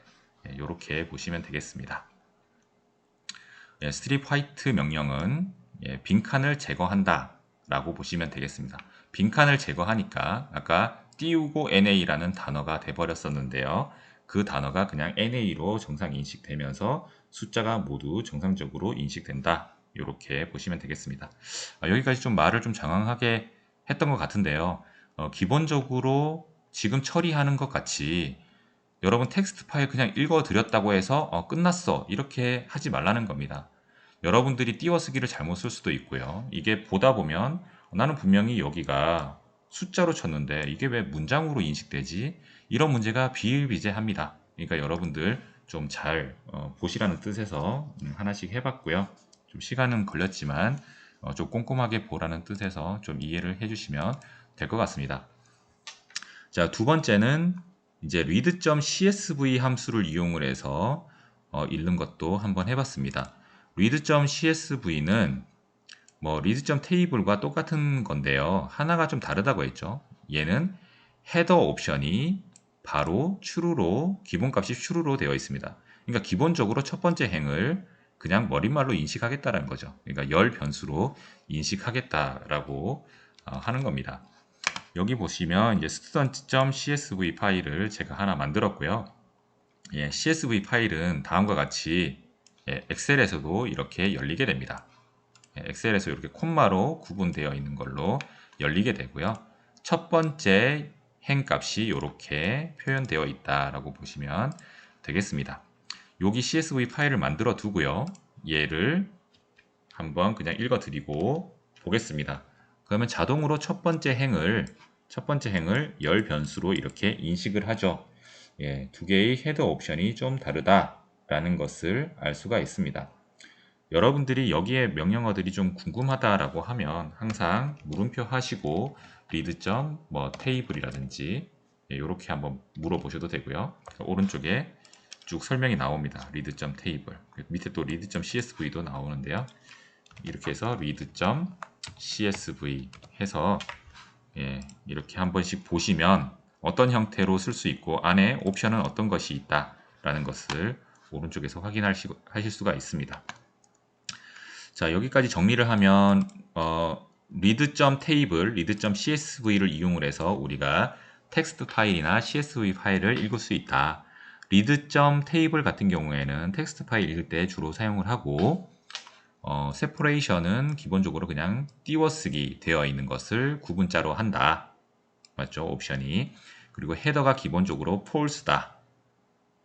이렇게 보시면 되겠습니다. 스트립 화이트 명령은 빈칸을 제거한다 라고 보시면 되겠습니다. 빈칸을 제거하니까 아까 띄우고 NA라는 단어가 돼버렸었는데요. 그 단어가 그냥 NA로 정상 인식되면서 숫자가 모두 정상적으로 인식된다. 이렇게 보시면 되겠습니다. 여기까지 좀 말을 좀 장황하게 했던 것 같은데요. 기본적으로 지금 처리하는 것 같이 여러분 텍스트 파일 그냥 읽어드렸다고 해서 끝났어 이렇게 하지 말라는 겁니다. 여러분들이 띄어쓰기를 잘못 쓸 수도 있고요. 이게 보다 보면 나는 분명히 여기가 숫자로 쳤는데 이게 왜 문장으로 인식되지? 이런 문제가 비일비재합니다. 그러니까 여러분들 좀 잘 보시라는 뜻에서 하나씩 해봤고요. 좀 시간은 걸렸지만 좀 꼼꼼하게 보라는 뜻에서 좀 이해를 해주시면 될 것 같습니다. 자, 두 번째는 이제 read.csv 함수를 이용을 해서 읽는 것도 한번 해봤습니다. read.csv는 뭐 read.table과 똑같은 건데요. 하나가 좀 다르다고 했죠. 얘는 헤더 옵션이 바로 true로 기본값이 true로 되어 있습니다. 그러니까 기본적으로 첫 번째 행을 그냥 머릿말로 인식하겠다라는 거죠. 그러니까 열 변수로 인식하겠다라고 하는 겁니다. 여기 보시면 이제 student.csv 파일을 제가 하나 만들었고요. CSV 파일은 다음과 같이 엑셀에서도 이렇게 열리게 됩니다. 엑셀에서 이렇게 콤마로 구분되어 있는 걸로 열리게 되고요. 첫 번째 행값이 이렇게 표현되어 있다라고 보시면 되겠습니다. 여기 CSV 파일을 만들어 두고요. 얘를 한번 그냥 읽어 드리고 보겠습니다. 그러면 자동으로 첫 번째 행을 열 변수로 이렇게 인식을 하죠. 두 개의 헤더 옵션이 좀 다르다라는 것을 알 수가 있습니다. 여러분들이 여기에 명령어들이 좀 궁금하다라고 하면 항상 물음표 하시고 read.table이라든지 이렇게 한번 물어보셔도 되고요. 오른쪽에 쭉 설명이 나옵니다. read.table 밑에 또 read.csv도 나오는데요. 이렇게 해서 read.csv 해서 이렇게 한 번씩 보시면 어떤 형태로 쓸 수 있고 안에 옵션은 어떤 것이 있다 라는 것을 오른쪽에서 확인하실 수가 있습니다. 자, 여기까지 정리를 하면 read.table, read.csv를 이용을 해서 우리가 텍스트 파일이나 CSV 파일을 읽을 수 있다. read.table 같은 경우에는 텍스트 파일 읽을 때 주로 사용을 하고 separation은 기본적으로 그냥 띄워쓰기 되어 있는 것을 구분자로 한다. 맞죠? 옵션이. 그리고 헤더가 기본적으로 false다.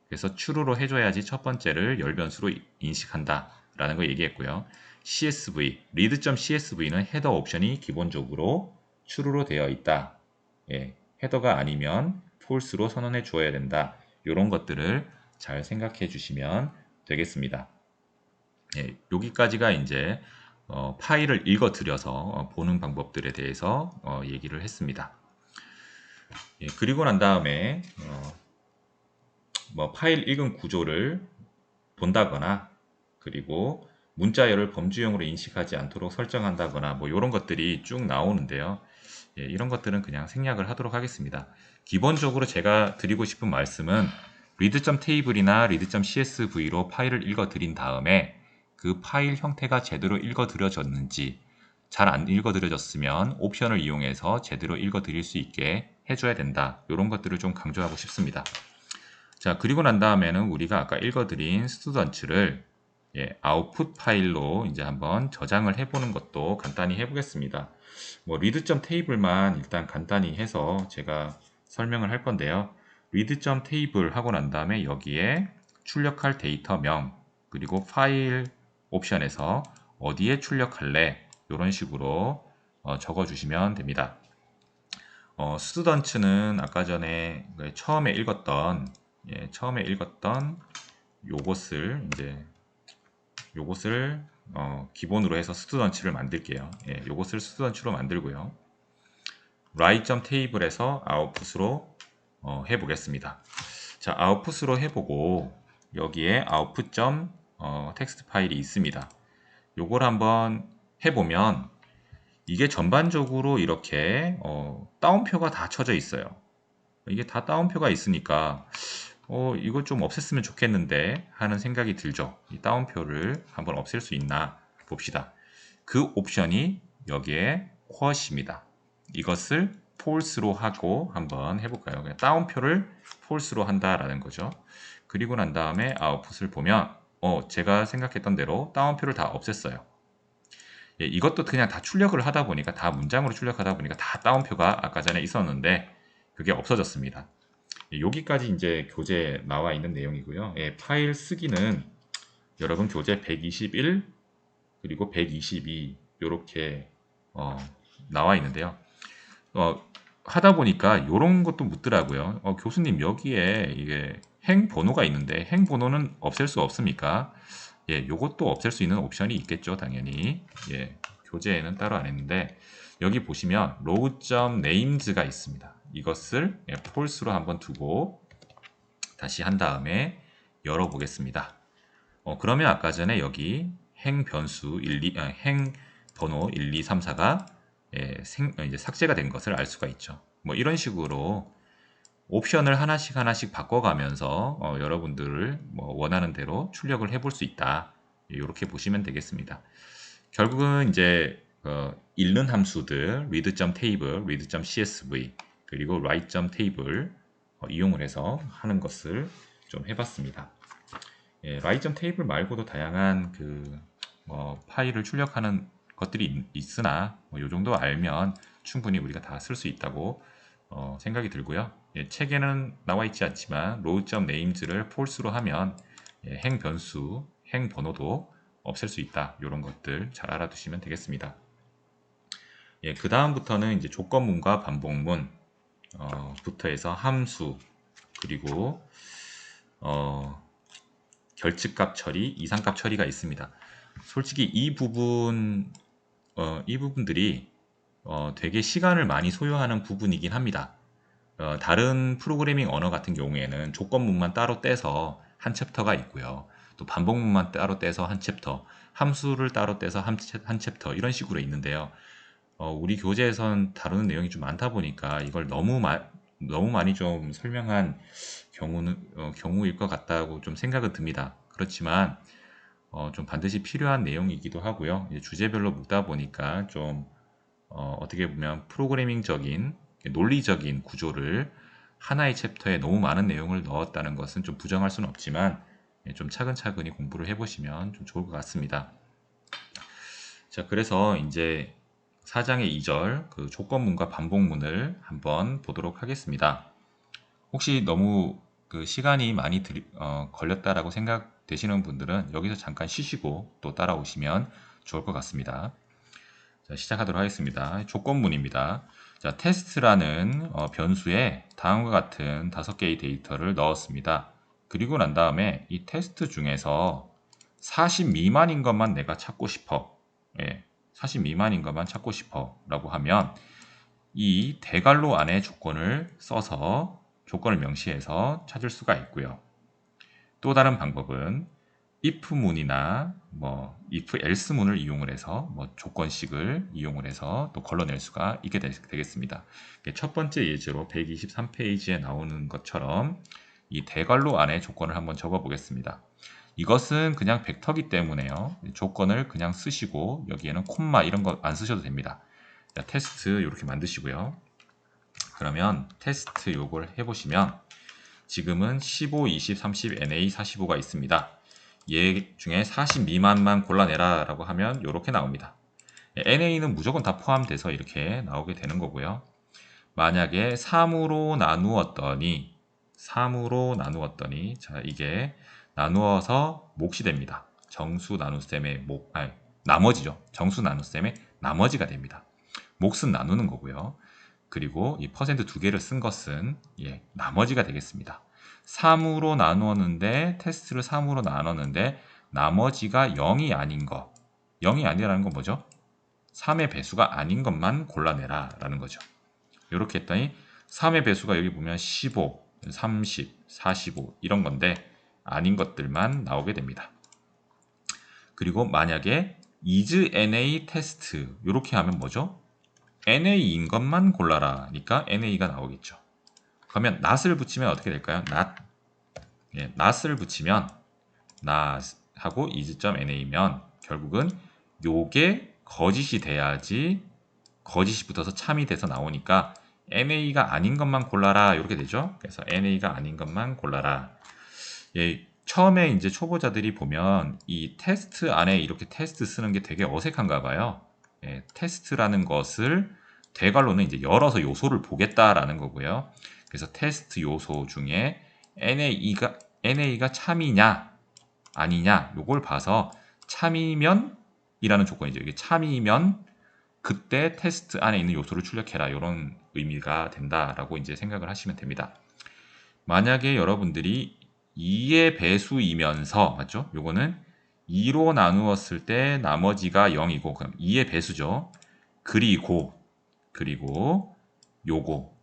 그래서 true로 해줘야지 첫 번째를 열변수로 인식한다. 라는 거 얘기했고요. CSV, read.csv는 헤더 옵션이 기본적으로 true로 되어 있다. 헤더가 아니면 false로 선언해 주어야 된다. 이런 것들을 잘 생각해 주시면 되겠습니다. 여기까지가 이제 파일을 읽어드려서 보는 방법들에 대해서 얘기를 했습니다. 그리고 난 다음에 파일 읽은 구조를 본다거나 그리고 문자열을 범주용으로 인식하지 않도록 설정한다거나 이런 것들이 쭉 나오는데요. 이런 것들은 그냥 생략을 하도록 하겠습니다. 기본적으로 제가 드리고 싶은 말씀은 read.table이나 read.csv로 파일을 읽어드린 다음에 그 파일 형태가 제대로 읽어드려졌는지 잘 안 읽어드려졌으면 옵션을 이용해서 제대로 읽어드릴 수 있게 해줘야 된다. 이런 것들을 좀 강조하고 싶습니다. 자, 그리고 난 다음에는 우리가 아까 읽어드린 스튜던츠를 아웃풋 파일로 이제 한번 저장을 해보는 것도 간단히 해보겠습니다. read.table만 일단 간단히 해서 제가 설명을 할 건데요. read.table 하고 난 다음에 여기에 출력할 데이터명 그리고 파일 옵션에서 어디에 출력할래 이런 식으로 적어주시면 됩니다. 스튜던츠는 아까 전에 처음에 읽었던 요것을 기본으로 해서 스튜던츠를 만들게요. 요것을 스튜던츠로 만들고요. write.table에서 아웃풋으로 해보겠습니다. 자, 아웃풋으로 해보고 여기에 output. 텍스트 파일이 있습니다. 요걸 한번 해보면 이게 전반적으로 이렇게 따옴표가 다 쳐져 있어요. 이게 다 따옴표가 있으니까 이거 좀 없앴으면 좋겠는데 하는 생각이 들죠. 이 따옴표를 한번 없앨 수 있나 봅시다. 그 옵션이 여기에 quot입니다. 이것을 false로 하고 한번 해볼까요? 그냥 따옴표를 false로 한다라는 거죠. 그리고 난 다음에 아웃풋을 보면 제가 생각했던 대로 따옴표를 다 없앴어요. 이것도 그냥 다 출력을 하다 보니까 다 문장으로 출력하다 보니까 다 따옴표가 아까 전에 있었는데 그게 없어졌습니다. 여기까지 이제 교재에 나와 있는 내용이고요. 파일 쓰기는 여러분 교재 121 그리고 122 이렇게 나와 있는데요. 하다 보니까 이런 것도 묻더라고요. 교수님 여기에 이게 행 번호가 있는데 행 번호는 없앨 수 없습니까? 요것도 없앨 수 있는 옵션이 있겠죠, 당연히. 교재에는 따로 안 했는데 여기 보시면 row.names가 있습니다. 이것을 false로 한번 두고 다시 한 다음에 열어보겠습니다. 그러면 아까 전에 여기 행 변수 행 번호 1, 2, 3, 4가 이제 삭제가 된 것을 알 수가 있죠. 이런 식으로 옵션을 하나씩 바꿔가면서 여러분들을 원하는 대로 출력을 해볼 수 있다. 이렇게 보시면 되겠습니다. 결국은 이제 읽는 함수들 read.table, read.csv 그리고 write.table 이용을 해서 하는 것을 좀 해봤습니다. write.table 말고도 다양한 파일을 출력하는 것들이 있으나 이 정도 알면 충분히 우리가 다 쓸 수 있다고 생각이 들고요. 책에는 나와 있지 않지만 row.names를 false로 하면 행 변수, 행 번호도 없앨 수 있다. 이런 것들 잘 알아두시면 되겠습니다. 그 다음부터는 이제 조건문과 반복문 부터 해서 함수 그리고 결측값 처리, 이상값 처리가 있습니다. 솔직히 이 부분들이 되게 시간을 많이 소요하는 부분이긴 합니다. 다른 프로그래밍 언어 같은 경우에는 조건문만 따로 떼서 한 챕터가 있고요. 또 반복문만 따로 떼서 한 챕터, 함수를 따로 떼서 한 챕터 이런 식으로 있는데요. 우리 교재에선 다루는 내용이 좀 많다 보니까 이걸 너무 많이 좀 설명한 경우일 것 같다고 좀 생각은 듭니다. 그렇지만 좀 반드시 필요한 내용이기도 하고요. 이제 주제별로 묶다 보니까 좀 어떻게 보면 프로그래밍적인 논리적인 구조를 하나의 챕터에 너무 많은 내용을 넣었다는 것은 좀 부정할 수는 없지만 좀 차근차근히 공부를 해보시면 좀 좋을 것 같습니다. 자, 그래서 이제 4장의 2절 그 조건문과 반복문을 한번 보도록 하겠습니다. 혹시 너무 그 시간이 많이 걸렸다라고 생각되시는 분들은 여기서 잠깐 쉬시고 또 따라오시면 좋을 것 같습니다. 자, 시작하도록 하겠습니다. 조건문입니다. 자, 테스트라는 변수에 다음과 같은 5개의 데이터를 넣었습니다. 그리고 난 다음에 이 테스트 중에서 40 미만인 것만 내가 찾고 싶어. 예, 40 미만인 것만 찾고 싶어 라고 하면 이 대괄호 안에 조건을 써서 조건을 명시해서 찾을 수가 있고요. 또 다른 방법은 if문이나 if else 문을 이용을 해서 조건식을 이용을 해서 또 걸러낼 수가 있게 되겠습니다. 첫 번째 예제로 123페이지에 나오는 것처럼 이 대괄호 안에 조건을 한번 적어 보겠습니다. 이것은 그냥 벡터기 때문에요. 조건을 그냥 쓰시고 여기에는 콤마 이런 거 안 쓰셔도 됩니다. 자, 테스트 이렇게 만드시고요. 그러면 테스트 요걸 해보시면 지금은 15, 20, 30, NA, 45가 있습니다. 얘 중에 40 미만만 골라내라 라고 하면 이렇게 나옵니다. NA는 무조건 다 포함돼서 이렇게 나오게 되는 거고요. 만약에 3으로 나누었더니 자, 이게 나누어서 몫이 됩니다. 정수 나눗셈의 나머지죠. 정수 나눗셈의 나머지가 됩니다. 몫은 나누는 거고요. 그리고 이 퍼센트 두 개를 쓴 것은 나머지가 되겠습니다. 3으로 나누었는데 테스트를 3으로 나눴는데 나머지가 0이 아닌 거. 0이 아니라는 건 뭐죠? 3의 배수가 아닌 것만 골라내라 라는 거죠. 이렇게 했더니 3의 배수가 여기 보면 15, 30, 45 이런 건데 아닌 것들만 나오게 됩니다. 그리고 만약에 is NA 테스트 이렇게 하면 뭐죠? NA인 것만 골라라 니까 NA가 나오겠죠. 그러면 not을 붙이면 어떻게 될까요? not을 붙이면 not 하고 is.na면 결국은 요게 거짓이 돼야지 거짓이 붙어서 참이 돼서 나오니까 NA가 아닌 것만 골라라 이렇게 되죠. 그래서 NA가 아닌 것만 골라라. 처음에 이제 초보자들이 보면 이 테스트 안에 이렇게 테스트 쓰는 게 되게 어색한가 봐요. 테스트라는 것을 대괄호는 이제 열어서 요소를 보겠다라는 거고요. 그래서 테스트 요소 중에 NA가 참이냐 아니냐 요걸 봐서 참이면 이라는 조건이죠. 이게 참이면 그때 테스트 안에 있는 요소를 출력해라 이런 의미가 된다라고 이제 생각을 하시면 됩니다. 만약에 여러분들이 2의 배수이면서 맞죠? 요거는 2로 나누었을 때 나머지가 0이고 그럼 2의 배수죠. 그리고 요거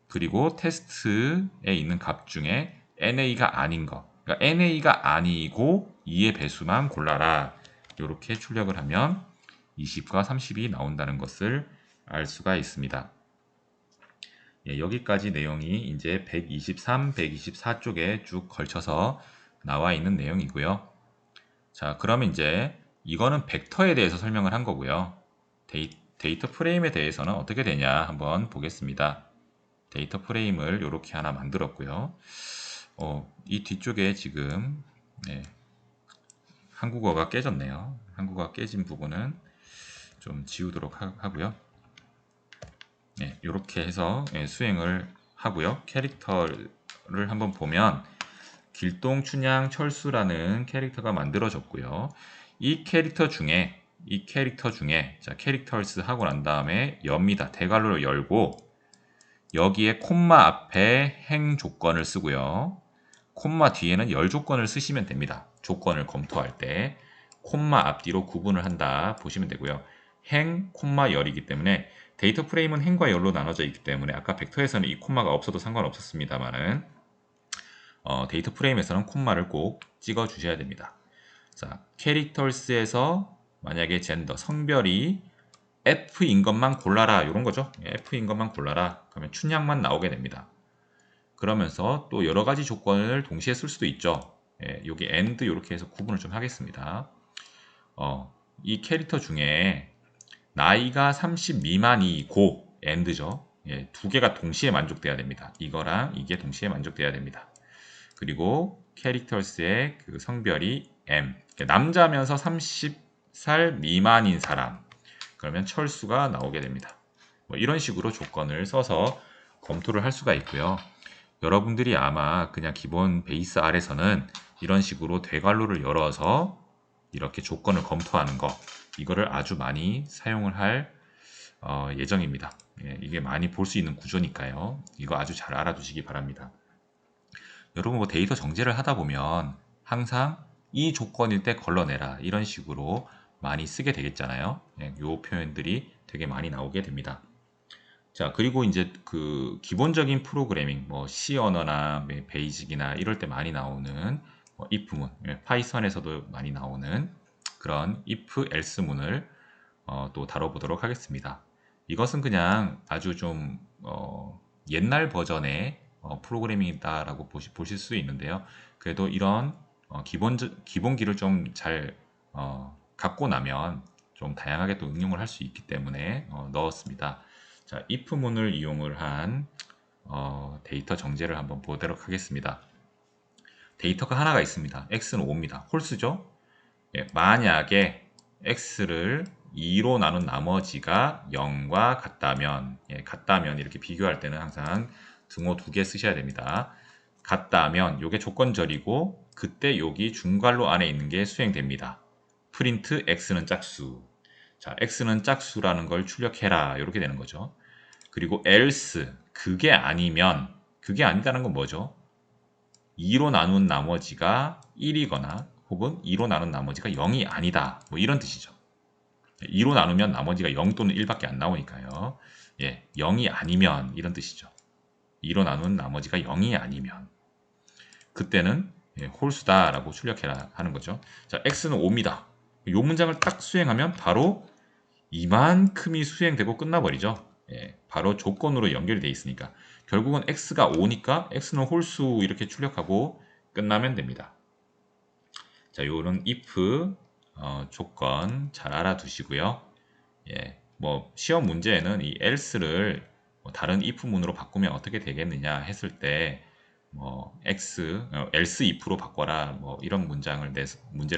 그리고 테스트에 있는 값 중에 NA가 아닌 거 그러니까 NA가 아니고 2의 배수만 골라라 이렇게 출력을 하면 20과 30이 나온다는 것을 알 수가 있습니다. 여기까지 내용이 이제 123, 124쪽에 쭉 걸쳐서 나와 있는 내용이고요. 자, 그러면 이제 이거는 벡터에 대해서 설명을 한 거고요. 데이터 프레임에 대해서는 어떻게 되냐 한번 보겠습니다. 데이터 프레임을 이렇게 하나 만들었고요. 이 뒤쪽에 지금 한국어가 깨졌네요. 한국어가 깨진 부분은 좀 지우도록 하고요. 이렇게 해서 수행을 하고요. 캐릭터를 한번 보면 길동, 춘향, 철수라는 캐릭터가 만들어졌고요. 이 캐릭터 중에 자, 캐릭터스 하고 난 다음에 엽니다. 대괄호를 열고 여기에 콤마 앞에 행 조건을 쓰고요. 콤마 뒤에는 열 조건을 쓰시면 됩니다. 조건을 검토할 때 콤마 앞뒤로 구분을 한다 보시면 되고요. 행, 콤마, 열이기 때문에 데이터 프레임은 행과 열로 나눠져 있기 때문에 아까 벡터에서는 이 콤마가 없어도 상관없었습니다만은 데이터 프레임에서는 콤마를 꼭 찍어 주셔야 됩니다. 자, 캐릭터스에서 만약에 젠더, 성별이 F인 것만 골라라 이런 거죠. F인 것만 골라라. 그러면 춘향만 나오게 됩니다. 그러면서 또 여러 가지 조건을 동시에 쓸 수도 있죠. 여기 and 이렇게 해서 구분을 좀 하겠습니다. 이 캐릭터 중에 나이가 30 미만이고 and죠. 두 개가 동시에 만족돼야 됩니다. 이거랑 이게 동시에 만족돼야 됩니다. 그리고 캐릭터스의 그 성별이 M, 남자면서 30살 미만인 사람. 그러면 철수가 나오게 됩니다. 뭐 이런 식으로 조건을 써서 검토를 할 수가 있고요. 여러분들이 아마 그냥 기본 베이스 R에서는 이런 식으로 대괄호를 열어서 이렇게 조건을 검토하는 거, 이거를 아주 많이 사용을 할 예정입니다. 이게 많이 볼 수 있는 구조니까요. 이거 아주 잘 알아두시기 바랍니다. 여러분 뭐 데이터 정제를 하다 보면 항상 이 조건일 때 걸러내라 이런 식으로 많이 쓰게 되겠잖아요. 요 표현들이 되게 많이 나오게 됩니다. 자, 그리고 이제 그 기본적인 프로그래밍, 뭐 C 언어나 베이직이나 이럴 때 많이 나오는 if문, 파이썬에서도 많이 나오는 그런 if, else문을 또 다뤄보도록 하겠습니다. 이것은 그냥 아주 좀 옛날 버전의 프로그래밍이다라고 보실 수 있는데요. 그래도 이런 기본기를 좀 잘 갖고 나면 좀 다양하게 또 응용을 할 수 있기 때문에 넣었습니다. 자, if문을 이용을 한 데이터 정제를 한번 보도록 하겠습니다. 데이터가 하나가 있습니다. x는 5입니다. 홀수죠? 만약에 x를 2로 나눈 나머지가 0과 같다면, 같다면 이렇게 비교할 때는 항상 등호 2개 쓰셔야 됩니다. 같다면 이게 조건절이고 그때 여기 중괄호 안에 있는 게 수행됩니다. 프린트 x는 짝수. 자, x는 짝수라는 걸 출력해라. 이렇게 되는 거죠. 그리고 else, 그게 아니면, 그게 아니다는 건 뭐죠? 2로 나눈 나머지가 1이거나 혹은 2로 나눈 나머지가 0이 아니다. 뭐 이런 뜻이죠. 2로 나누면 나머지가 0 또는 1밖에 안 나오니까요. 0이 아니면 이런 뜻이죠. 2로 나눈 나머지가 0이 아니면 그때는 홀수다라고 출력해라 하는 거죠. 자, x는 5입니다. 이 문장을 딱 수행하면 바로 이만큼이 수행되고 끝나버리죠. 바로 조건으로 연결이 되어 있으니까 결국은 x가 5니까 x는 홀수 이렇게 출력하고 끝나면 됩니다. 자, 요런 if 조건 잘 알아두시고요. 뭐 시험 문제에는 이 else를 뭐 다른 if문으로 바꾸면 어떻게 되겠느냐 했을 때 뭐 else if로 바꿔라 뭐 이런 문제를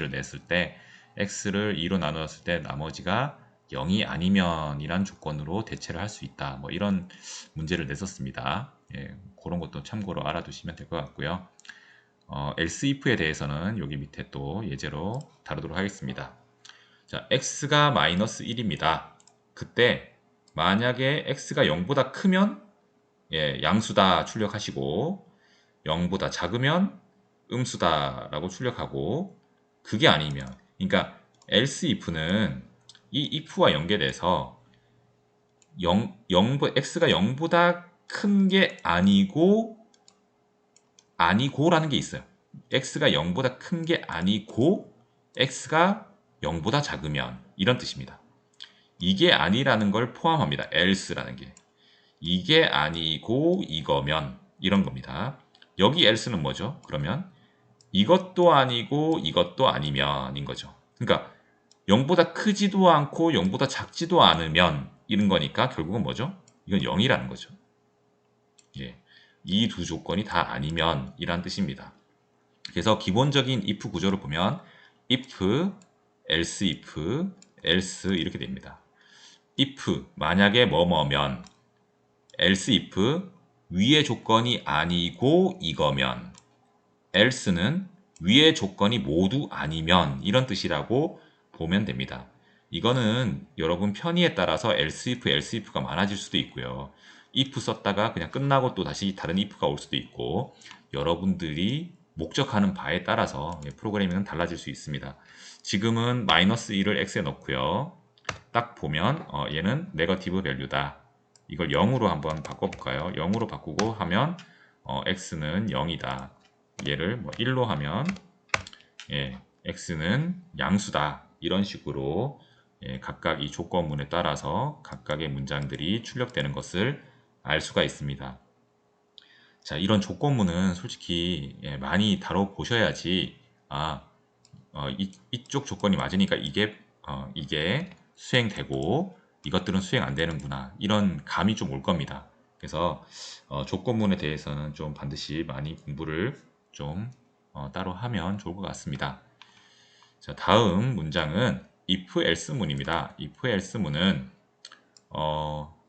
냈을 때 x를 2로 나누었을 때 나머지가 0이 아니면 이란 조건으로 대체를 할 수 있다. 뭐 이런 문제를 냈었습니다. 그런 것도 참고로 알아두시면 될 것 같고요. else if에 대해서는 여기 밑에 또 예제로 다루도록 하겠습니다. 자, x가 마이너스 1입니다. 그때 만약에 x가 0보다 크면 양수다 출력하시고 0보다 작으면 음수다 라고 출력하고 그게 아니면 그러니까 else if는 이 if와 연계돼서 x가 0보다 큰 게 아니고라는 게 있어요. x가 0보다 큰 게 아니고 x가 0보다 작으면 이런 뜻입니다. 이게 아니라는 걸 포함합니다. else라는 게. 이게 아니고 이거면 이런 겁니다. 여기 else는 뭐죠? 그러면 이것도 아니고 이것도 아니면인 거죠. 그러니까 0보다 크지도 않고 0보다 작지도 않으면 이런 거니까 결국은 뭐죠? 이건 0이라는 거죠. 이 두 조건이 다 아니면 이란 뜻입니다. 그래서 기본적인 if 구조를 보면 if, else if, else 이렇게 됩니다. if 만약에 뭐뭐면 else if 위의 조건이 아니고 이거면 else는 위의 조건이 모두 아니면 이런 뜻이라고 보면 됩니다. 이거는 여러분 편의에 따라서 else if가 많아질 수도 있고요. if 썼다가 그냥 끝나고 또 다시 다른 if가 올 수도 있고 여러분들이 목적하는 바에 따라서 프로그래밍은 달라질 수 있습니다. 지금은 마이너스 1을 x에 넣고요. 딱 보면 얘는 네거티브 밸류다. 이걸 0으로 한번 바꿔볼까요? 0으로 바꾸고 하면 x는 0이다. 얘를 뭐 1로 하면 x는 양수다. 이런 식으로 각각 이 조건문에 따라서 각각의 문장들이 출력되는 것을 알 수가 있습니다. 자, 이런 조건문은 솔직히 많이 다뤄보셔야지 이쪽 조건이 맞으니까 이게 수행되고 이것들은 수행 안 되는구나. 이런 감이 좀 올 겁니다. 그래서 조건문에 대해서는 좀 반드시 많이 공부를 좀 따로 하면 좋을 것 같습니다. 자, 다음 문장은 if else 문입니다. if else 문은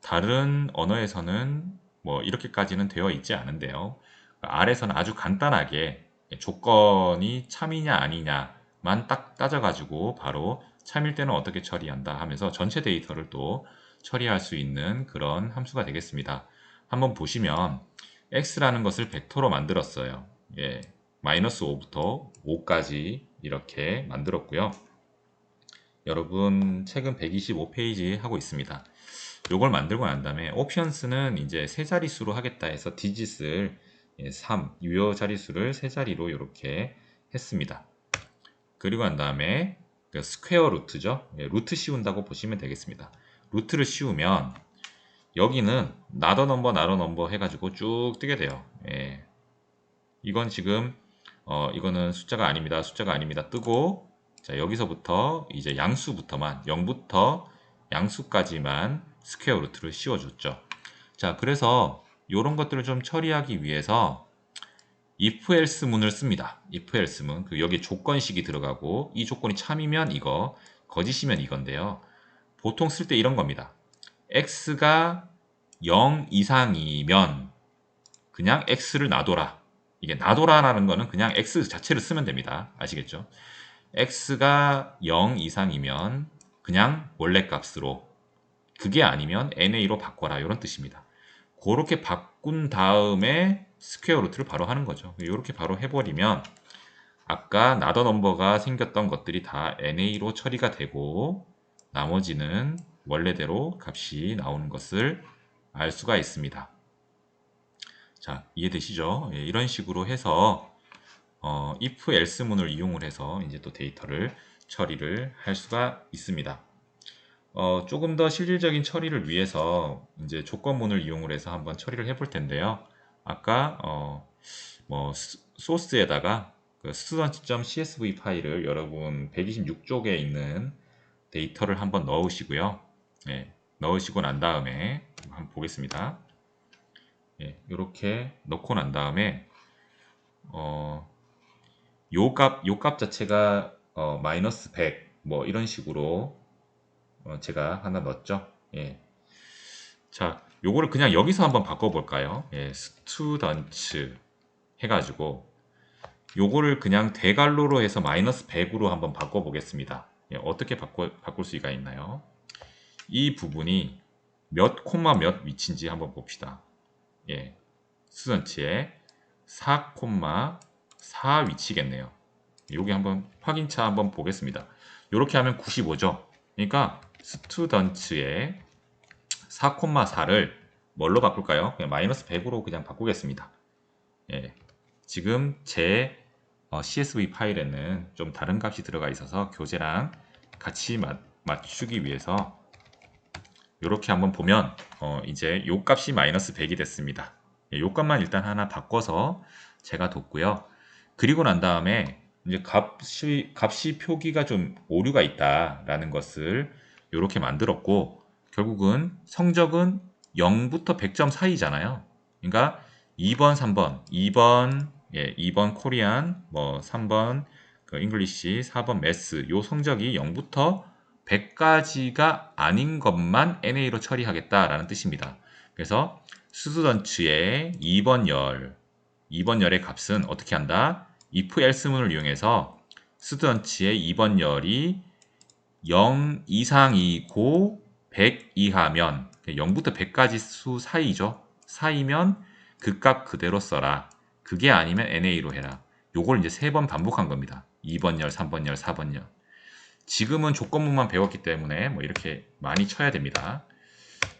다른 언어에서는 뭐 이렇게까지는 되어 있지 않은데요. R에서는 아주 간단하게 조건이 참이냐 아니냐만 딱 따져가지고 바로 참일 때는 어떻게 처리한다 하면서 전체 데이터를 또 처리할 수 있는 그런 함수가 되겠습니다. 한번 보시면 x라는 것을 벡터로 만들었어요. 예, 마이너스 5부터 5까지 이렇게 만들었고요. 여러분 책은 125페이지 하고 있습니다. 요걸 만들고 난 다음에 옵션스는 이제 세 자릿수로 하겠다 해서 디짓을 3, 유효 자릿수를 세 자리로 이렇게 했습니다. 그리고 난 다음에 그 스퀘어 루트죠. 루트 씌운다고 보시면 되겠습니다. 루트를 씌우면 여기는 나더 넘버 해가지고 쭉 뜨게 돼요. 이건 지금 이거는 숫자가 아닙니다. 숫자가 아닙니다. 뜨고 자, 여기서부터 이제 양수부터만 0부터 양수까지만 스퀘어 루트를 씌워줬죠. 자, 그래서 이런 것들을 좀 처리하기 위해서 if else 문을 씁니다. if else 문. 여기 조건식이 들어가고 이 조건이 참이면 이거, 거짓이면 이건데요. 보통 쓸 때 이런 겁니다. x가 0 이상이면 그냥 x를 놔둬라. 이게 놔둬라라는 거는 그냥 x 자체를 쓰면 됩니다. 아시겠죠? x가 0 이상이면 그냥 원래 값으로, 그게 아니면 NA로 바꿔라 이런 뜻입니다. 그렇게 바꾼 다음에 스퀘어 루트를 바로 하는 거죠. 이렇게 바로 해버리면 아까 나더 넘버가 생겼던 것들이 다 NA로 처리가 되고 나머지는 원래대로 값이 나오는 것을 알 수가 있습니다. 자, 이해되시죠? 이런 식으로 해서 if else 문을 이용을 해서 이제 또 데이터를 처리를 할 수가 있습니다. 조금 더 실질적인 처리를 위해서 이제 조건문을 이용을 해서 한번 처리를 해볼 텐데요. 아까 뭐 소스에다가 그 student.csv 파일을 여러분 126쪽에 있는 데이터를 한번 넣으시고요. 넣으시고 난 다음에 한번 보겠습니다. 이렇게 넣고 난 다음에 요 값 자체가 마이너스 100 뭐 이런 식으로 제가 하나 넣었죠. 자, 요거를 그냥 여기서 한번 바꿔볼까요? students 해가지고 요거를 그냥 대괄호로 해서 마이너스 100으로 한번 바꿔보겠습니다. 어떻게 바꿀 수가 있나요? 이 부분이 몇 콤마 몇 위치인지 한번 봅시다. student의 4 콤마 4 위치겠네요. 여기 한번 확인차 한번 보겠습니다. 이렇게 하면 95죠. 그러니까 스튜던트의 4,4를 뭘로 바꿀까요? 그냥 마이너스 100으로 그냥 바꾸겠습니다. 지금 제 CSV 파일에는 좀 다른 값이 들어가 있어서 교재랑 같이 맞추기 위해서 이렇게 한번 보면 이제 요 값이 마이너스 100이 됐습니다. 요 값만 일단 하나 바꿔서 제가 뒀고요. 그리고 난 다음에 이제 값이 표기가 좀 오류가 있다라는 것을 이렇게 만들었고 결국은 성적은 0부터 100점 사이잖아요. 그러니까 2번, 3번, 2번 코리안, 뭐 3번 그 잉글리시, 4번 매스 요 성적이 0부터 100까지가 아닌 것만 NA로 처리하겠다라는 뜻입니다. 그래서 스튜던트의 2번 열의 값은 어떻게 한다? if else문을 이용해서 스튜던트의 2번 열이 0 이상이고 100 이하면 0부터 100까지 수 사이죠. 사이면 그 값 그대로 써라. 그게 아니면 NA로 해라. 요걸 이제 3번 반복한 겁니다. 2번 열, 3번 열, 4번 열. 지금은 조건문만 배웠기 때문에 뭐 이렇게 많이 쳐야 됩니다.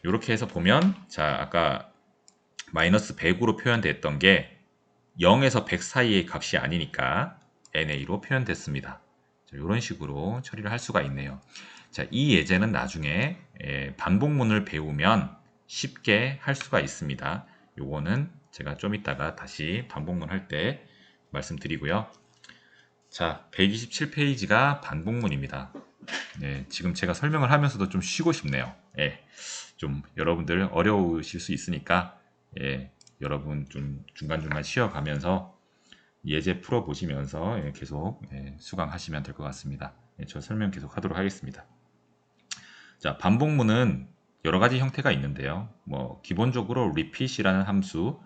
이렇게 해서 보면 자 아까 마이너스 100으로 표현됐던 게 0에서 100 사이의 값이 아니니까 NA로 표현됐습니다. 이런 식으로 처리를 할 수가 있네요. 자, 이 예제는 나중에 반복문을 배우면 쉽게 할 수가 있습니다. 요거는 제가 좀 이따가 다시 반복문 할 때 말씀드리고요. 자, 127페이지가 반복문입니다. 네, 지금 제가 설명을 하면서도 좀 쉬고 싶네요. 예, 좀 여러분들 어려우실 수 있으니까 여러분 좀 중간중간 쉬어가면서 예제 풀어보시면서 계속 수강하시면 될 것 같습니다. 저 설명 계속 하도록 하겠습니다. 자, 반복문은 여러 가지 형태가 있는데요. 기본적으로 repeat이라는 함수,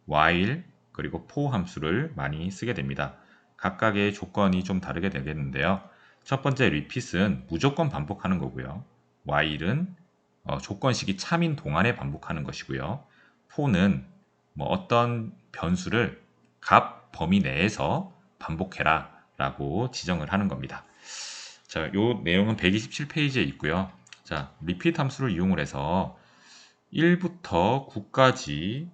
while, 그리고 for 함수를 많이 쓰게 됩니다. 각각의 조건이 좀 다르게 되겠는데요. 첫 번째 repeat은 무조건 반복하는 거고요. while은 조건식이 참인 동안에 반복하는 것이고요. for는 어떤 변수를 값 범위 내에서 반복해라 라고 지정을 하는 겁니다. 자, 요 내용은 127페이지에 있고요. 자, repeat 함수를 이용을 해서 1부터 9까지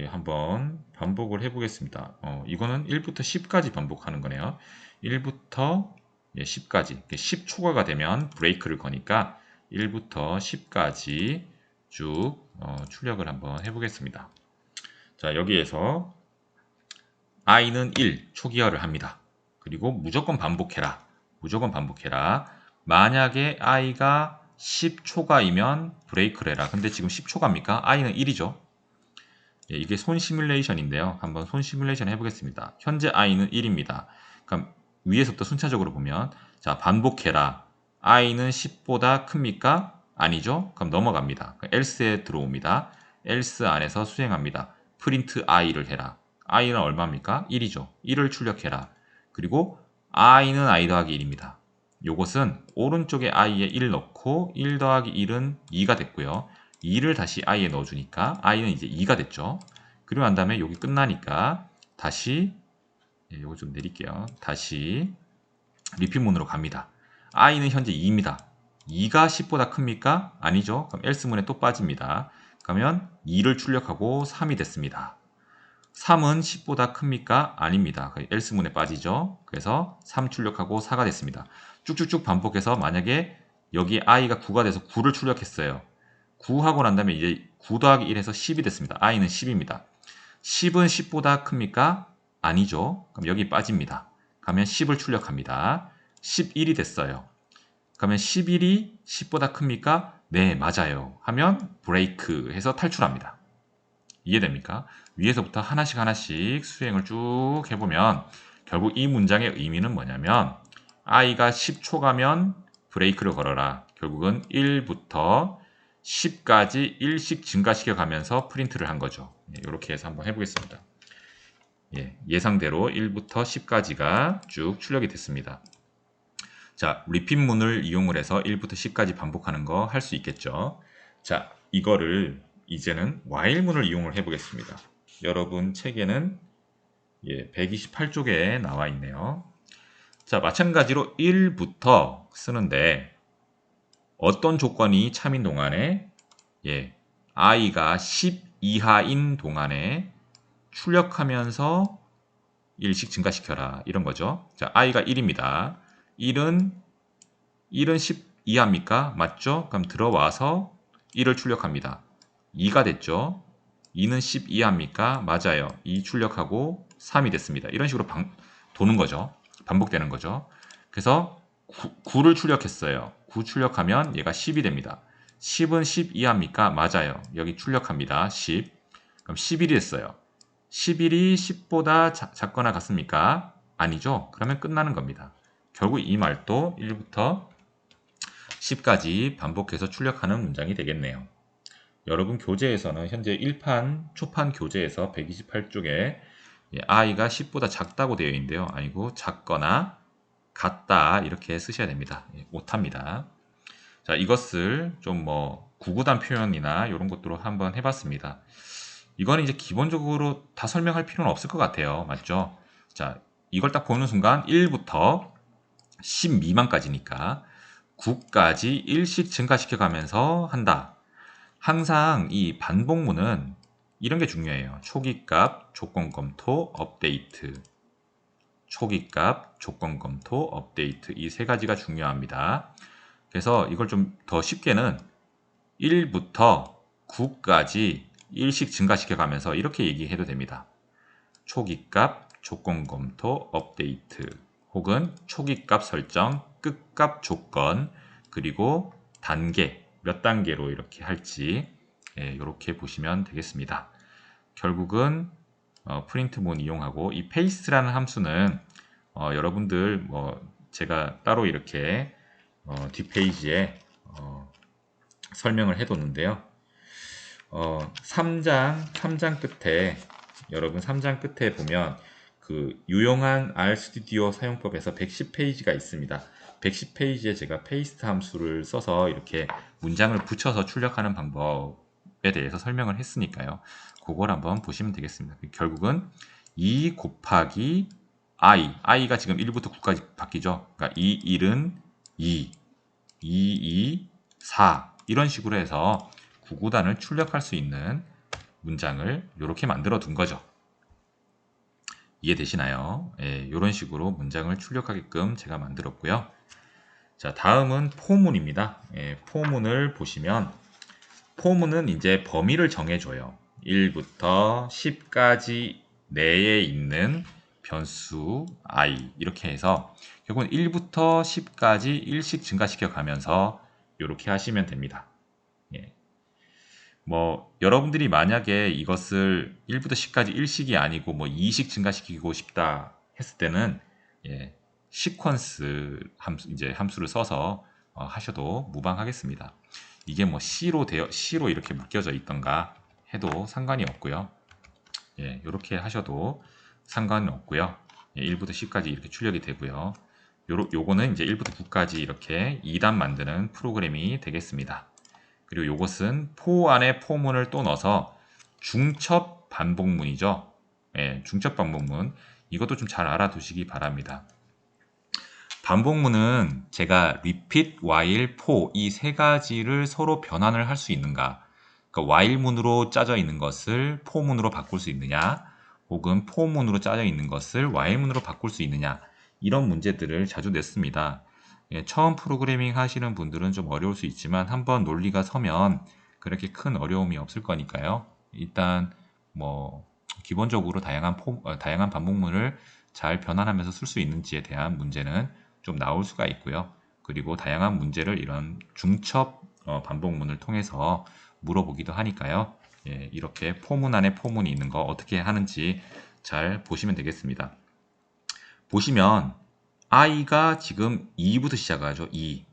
한번 반복을 해보겠습니다. 이거는 1부터 10까지 반복하는 거네요. 1부터 10까지 10초가가 되면 브레이크를 거니까 1부터 10까지 쭉 출력을 한번 해보겠습니다. 자, 여기에서 i는 1 초기화를 합니다. 그리고 무조건 반복해라. 무조건 반복해라. 만약에 i가 10초가이면 브레이크를 해라. 근데 지금 10초가입니까? i는 1이죠. 이게 손 시뮬레이션인데요. 한번 손 시뮬레이션 해보겠습니다. 현재 i는 1입니다. 그럼 위에서부터 순차적으로 보면 자, 반복해라. i는 10보다 큽니까? 아니죠. 그럼 넘어갑니다. else에 들어옵니다. else 안에서 수행합니다. print i를 해라. i는 얼마입니까? 1이죠. 1을 출력해라. 그리고 i는 i 더하기 1입니다. 요것은 오른쪽에 i에 1 넣고 1 더하기 1은 2가 됐고요. 2를 다시 i에 넣어주니까 i는 이제 2가 됐죠. 그리고 난 다음에 여기 끝나니까 다시 요거 좀 내릴게요. 다시 리핏문으로 갑니다. i는 현재 2입니다. 2가 10보다 큽니까? 아니죠. 그럼 else문에 또 빠집니다. 그러면 2를 출력하고 3이 됐습니다. 3은 10보다 큽니까? 아닙니다. else문에 빠지죠. 그래서 3 출력하고 4가 됐습니다. 쭉쭉쭉 반복해서 만약에 여기 i가 9가 돼서 9를 출력했어요. 9 하고 난 다음에 이제 9 더하기 1해서 10이 됐습니다. i는 10입니다. 10은 10보다 큽니까? 아니죠. 그럼 여기 빠집니다. 가면 10을 출력합니다. 11이 됐어요. 그러면 11이 10보다 큽니까? 네, 맞아요. 하면 브레이크 해서 탈출합니다. 이해됩니까? 위에서부터 하나씩 하나씩 수행을 쭉 해보면 결국 이 문장의 의미는 뭐냐면 i가 10초 가면 브레이크를 걸어라. 결국은 1부터 10까지 1씩 증가시켜 가면서 프린트를 한 거죠. 이렇게 해서 한번 해보겠습니다. 예상대로 1부터 10까지가 쭉 출력이 됐습니다. 자, 리핏문을 이용을 해서 1부터 10까지 반복하는 거 할 수 있겠죠. 자, 이거를 이제는 while문을 이용을 해보겠습니다. 여러분 책에는 128쪽에 나와 있네요. 자, 마찬가지로 1부터 쓰는데 어떤 조건이 참인 동안에 i가 10 이하인 동안에 출력하면서 1씩 증가시켜라 이런 거죠. 자, i가 1입니다. 1은 10 이하입니까? 맞죠? 그럼 들어와서 1을 출력합니다. 2가 됐죠. 2는 10 이하입니까? 맞아요. 2 출력하고 3이 됐습니다. 이런 식으로 도는 거죠. 반복되는 거죠. 그래서 9를 출력했어요. 9 출력하면 얘가 10이 됩니다. 10은 10 이하입니까? 맞아요. 여기 출력합니다. 10. 그럼 11이 됐어요. 11이 10보다 작거나 같습니까? 아니죠. 그러면 끝나는 겁니다. 결국 이 말도 1부터 10까지 반복해서 출력하는 문장이 되겠네요. 여러분 교재에서는 현재 1판 초판 교재에서 128쪽에 i가 10보다 작다고 되어 있는데요. 아니고 작거나 같다 이렇게 쓰셔야 됩니다. 오타입니다. 자, 이것을 좀 구구단 표현이나 이런 것들로 한번 해봤습니다. 이거는 이제 기본적으로 다 설명할 필요는 없을 것 같아요. 맞죠? 자, 이걸 딱 보는 순간 1부터 10 미만까지니까 9까지 1씩 증가시켜 가면서 한다. 항상 이 반복문은 이런 게 중요해요. 초기값, 조건 검토, 업데이트. 초기값, 조건검토, 업데이트 이 세 가지가 중요합니다. 그래서 이걸 좀 더 쉽게는 1부터 9까지 일씩 증가시켜 가면서 이렇게 얘기해도 됩니다. 초기값, 조건검토, 업데이트 혹은 초기값 설정, 끝값 조건, 그리고 단계, 몇 단계로 이렇게 할지 이렇게 보시면 되겠습니다. 결국은 프린트몬 이용하고 이 paste라는 함수는 여러분들 제가 따로 이렇게 뒷페이지에 설명을 해뒀는데요. 3장 끝에 여러분 3장 끝에 보면 그 유용한 RStudio 사용법에서 110페이지가 있습니다. 110페이지에 제가 paste 함수를 써서 이렇게 문장을 붙여서 출력하는 방법에 대해서 설명을 했으니까요. 그걸 한번 보시면 되겠습니다. 결국은 2 곱하기 i가 지금 1부터 9까지 바뀌죠. 그러니까 2, 1은 2, 2, 4 이런 식으로 해서 9구단을 출력할 수 있는 문장을 이렇게 만들어 둔 거죠. 이해되시나요? 이런 식으로 문장을 출력하게끔 제가 만들었고요. 자, 다음은 포문입니다. 포문을 보시면 포문은 이제 범위를 정해줘요. 1부터 10까지 내에 있는 변수 i 이렇게 해서 결국은 1부터 10까지 1씩 증가시켜 가면서 이렇게 하시면 됩니다. 여러분들이 만약에 이것을 1부터 10까지 1식이 아니고 2식 증가시키고 싶다 했을 때는 시퀀스 함수를 써서 하셔도 무방하겠습니다. 이게 C로 이렇게 묶여져 있던가 해도 상관이 없고요. 이렇게 하셔도 상관은 없고요. 1부터 10까지 이렇게 출력이 되고요. 요거는 이제 1부터 9까지 이렇게 2단 만드는 프로그램이 되겠습니다. 그리고 요것은 포 안에 포문을 또 넣어서 중첩 반복문이죠. 중첩 반복문. 이것도 좀 잘 알아두시기 바랍니다. 반복문은 제가 repeat, while, for 이 세 가지를 서로 변환을 할 수 있는가? 그러니까 while문으로 짜져 있는 것을 for문으로 바꿀 수 있느냐? 혹은 for문으로 짜져 있는 것을 while문으로 바꿀 수 있느냐? 이런 문제들을 자주 냈습니다. 처음 프로그래밍 하시는 분들은 좀 어려울 수 있지만 한번 논리가 서면 그렇게 큰 어려움이 없을 거니까요. 일단 기본적으로 다양한 반복문을 잘 변환하면서 쓸 수 있는지에 대한 문제는 좀 나올 수가 있고요. 그리고 다양한 문제를 이런 중첩 반복문을 통해서 물어보기도 하니까요. 이렇게 포문 안에 포문이 있는 거 어떻게 하는지 잘 보시면 되겠습니다. 보시면 i가 지금 2부터 시작하죠. 2.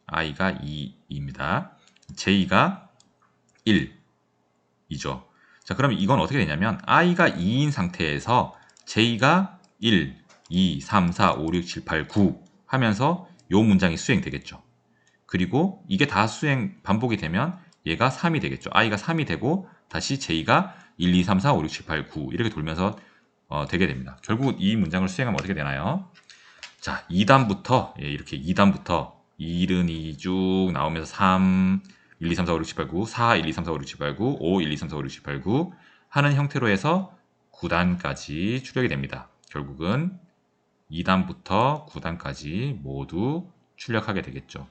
i가 2입니다. j가 1이죠. 자, 그러면 이건 어떻게 되냐면 i가 2인 상태에서 j가 1, 2, 3, 4, 5, 6, 7, 8, 9 하면서 요 문장이 수행되겠죠. 그리고 이게 다 반복이 되면 얘가 3이 되겠죠. i가 3이 되고 다시 j가 1, 2, 3, 4, 5, 6, 7, 8, 9 이렇게 돌면서 되게 됩니다. 결국 이 문장을 수행하면 어떻게 되나요? 자, 2단부터 이렇게 2단부터 1은 2 쭉 나오면서 3, 1, 2, 3, 4, 5, 6, 7, 8, 9, 4, 1, 2, 3, 4, 5, 6, 7, 8, 9, 5, 1, 2, 3, 4, 5, 6, 7, 8, 9 하는 형태로 해서 9단까지 출력이 됩니다. 결국은 2단부터 9단까지 모두 출력하게 되겠죠.